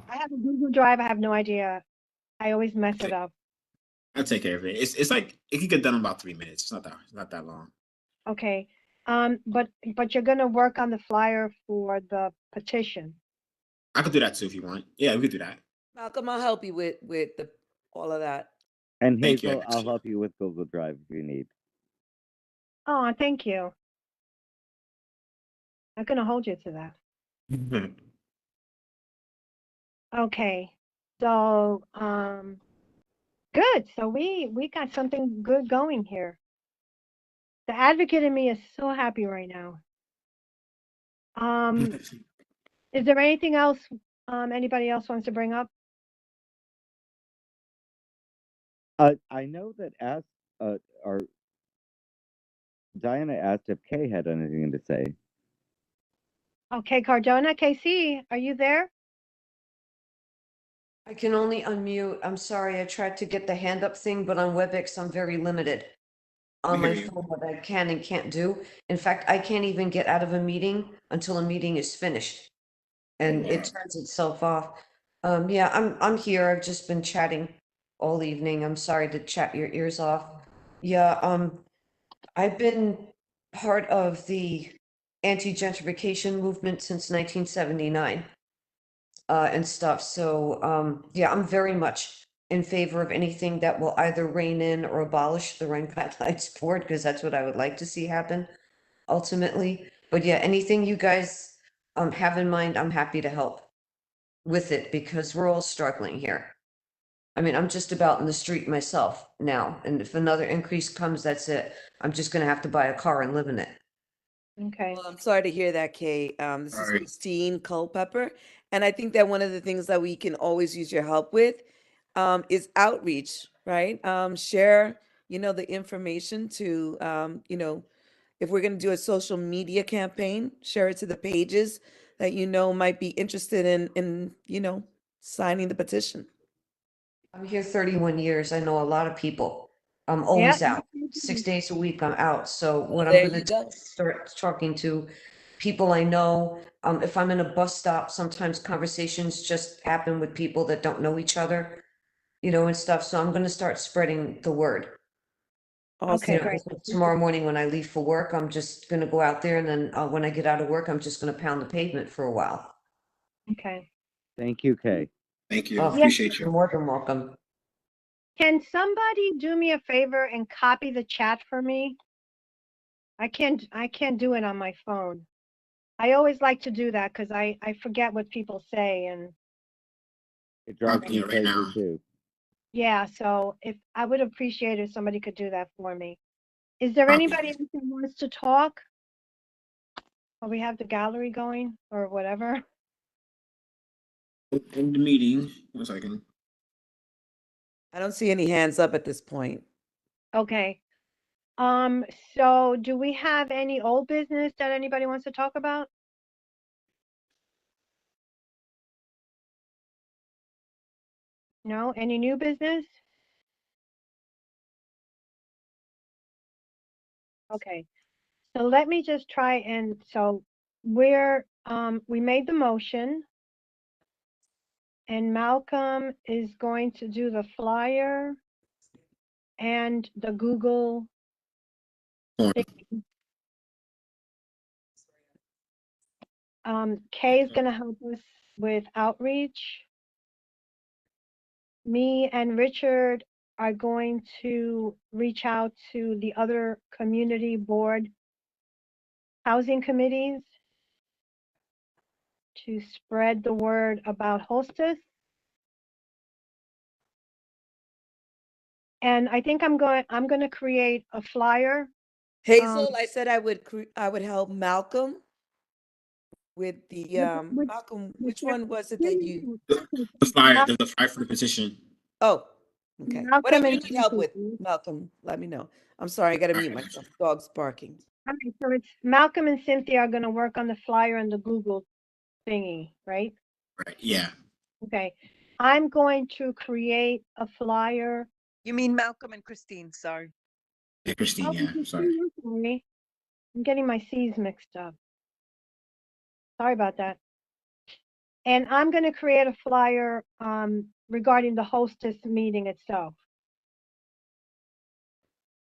I have a Google Drive. I have no idea. I always mess it up. I'll take care of it. It's like it can get done in about 3 minutes. It's not that long. Okay. But you're gonna work on the flyer for the petition. I could do that too if you want. Yeah, we could do that. Malcolm, I'll help you with all of that. And Thank you. Hazel, I'll help you with Google Drive if you need. Oh, thank you. I'm gonna hold you to that. Okay. So good. So we got something good going here. The advocate in me is so happy right now. Is there anything else, anybody else wants to bring up? I know that or Diana asked if Kay had anything to say. Okay, Cardona, KC, are you there? I can only unmute. I'm sorry, I tried to get the hand up thing, but on WebEx, I'm very limited on my hear you. phone what I can and can't do. In fact, I can't even get out of a meeting until a meeting is finished. And it turns itself off. Yeah, I'm here. I've just been chatting all evening. I'm sorry to chat your ears off. Yeah, I've been part of the anti-gentrification movement since 1979. And stuff. So, yeah, I'm very much in favor of anything that will either rein in or abolish the rent guidelines board, because that's what I would like to see happen ultimately. But yeah, anything you guys have in mind, I'm happy to help with it because we're all struggling here. I mean, I'm just about in the street myself now, and if another increase comes, that's it. I'm just gonna have to buy a car and live in it. Okay. Well, I'm sorry to hear that, Kay. This is Sorry. Christine Culpepper, and I think that one of the things that we can always use your help with is outreach, right? Share, the information to, if we're going to do a social media campaign, share it to the pages that might be interested in signing the petition. I'm here 31 years. I know a lot of people. I'm Yeah. always out. 6 days a week, I'm out. So what I'm There gonna you do go. is start talking to people I know. If I'm in a bus stop, sometimes conversations just happen with people that don't know each other, and stuff. So I'm gonna start spreading the word. Okay, Awesome. great. Tomorrow morning when I leave for work, I'm just gonna go out there and then when I get out of work, I'm just gonna pound the pavement for a while. Okay. Thank you, Kay. Thank you. Oh, Appreciate You're you. more than welcome. Can somebody do me a favor and copy the chat for me? I can't do it on my phone. I always like to do that because I forget what people say, and It dropped Copying in it right paper now. too. yeah, so if I would appreciate if somebody could do that for me. Is there Copy. anybody else who wants to talk? Or we have the gallery going or whatever? In the meeting. 1 second. I don't see any hands up at this point. Okay. So do we have any old business that anybody wants to talk about? No, any new business? Okay, so let me just try and, so we made the motion. And Malcolm is going to do the flyer and the Google Form. thing. Kay is gonna help us with outreach. Me and Richard are going to reach out to the other community board housing committees to spread the word about Hostess. And I think I'm going to create a flyer. Hazel, I said I would help Malcolm with the Malcolm. Which one was it that you? The flyer, the flyer for the petition. Oh, okay. Malcolm Whatever you and need help with, Cynthia. Malcolm, let me know. I'm sorry, I got to mute myself. Dog's barking. Okay, so it's Malcolm and Cynthia are gonna work on the flyer and the Google thingy, right? Right. Yeah. Okay, I'm going to create a flyer. You mean Malcolm and Christine, sorry. Yeah, Christine. Oh, Yeah. Sorry. I'm sorry. I'm getting my C's mixed up. Sorry about that. And I'm gonna create a flyer regarding the Hostess meeting itself.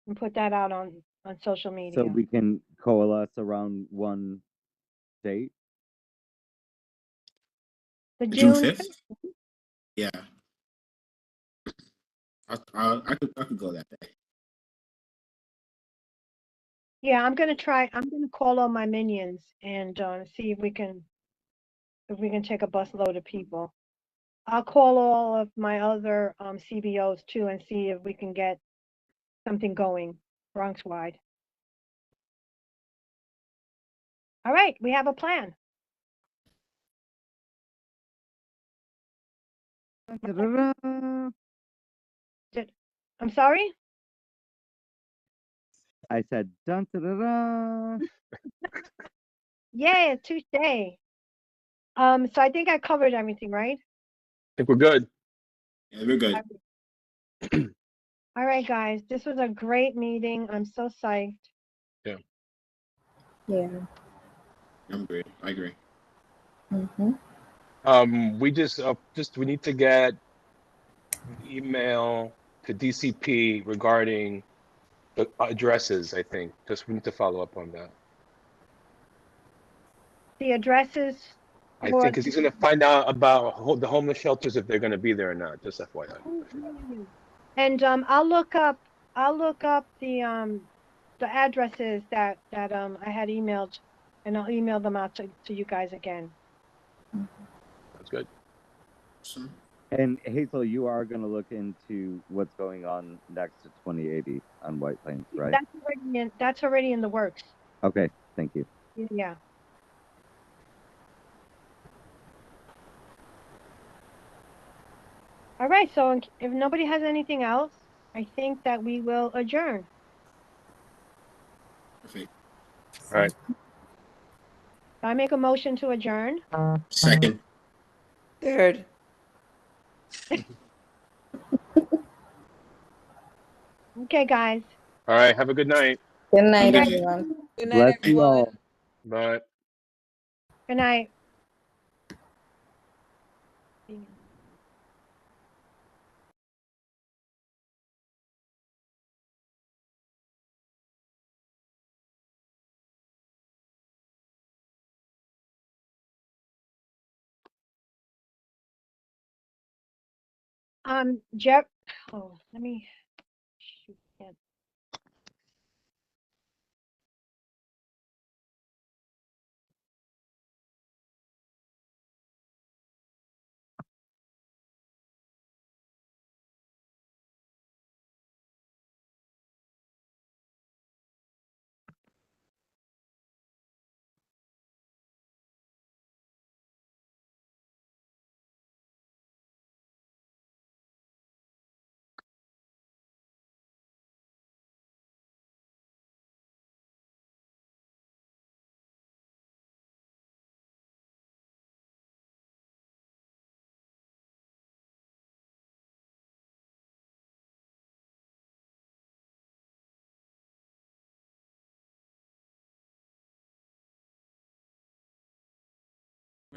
And put that out on social media. So we can coalesce around one date. The June June 5th. Yeah. I could go that day. Yeah, I'm gonna call all my minions and see if we can take a busload of people. I'll call all of my other CBOs too and see if we can get something going Bronx wide. All right, we have a plan. Ta-da-da. I'm sorry? I said dun da da da. Yeah, touche. So I think I covered everything, right? I think we're good. Yeah, we're good. All right, guys, this was a great meeting. I'm so psyched. Yeah. I'm great. I agree. We need to get an email to DCP regarding the addresses, I think. We need to follow up on that. The addresses I for think because he's going to find out about the homeless shelters, if they're going to be there or not, just FYI. and I'll look up the addresses that I had emailed, and I'll email them out to you guys again. That's good. Awesome. And Hazel, you are going to look into what's going on next to 2080 on White Plains, right? That's already in the works. Okay, thank you. Yeah. All right, so if nobody has anything else, I think that we will adjourn. Perfect. All right. I make a motion to adjourn. Second. Third. Okay, guys. All right. Have a good night. Good night, Good night. everyone. Good night, Bless you everyone. all. Bye. Good night. Jeff. Oh, let me. Shoot. Yeah.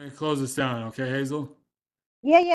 Let me close this down, okay, Hazel? Yeah.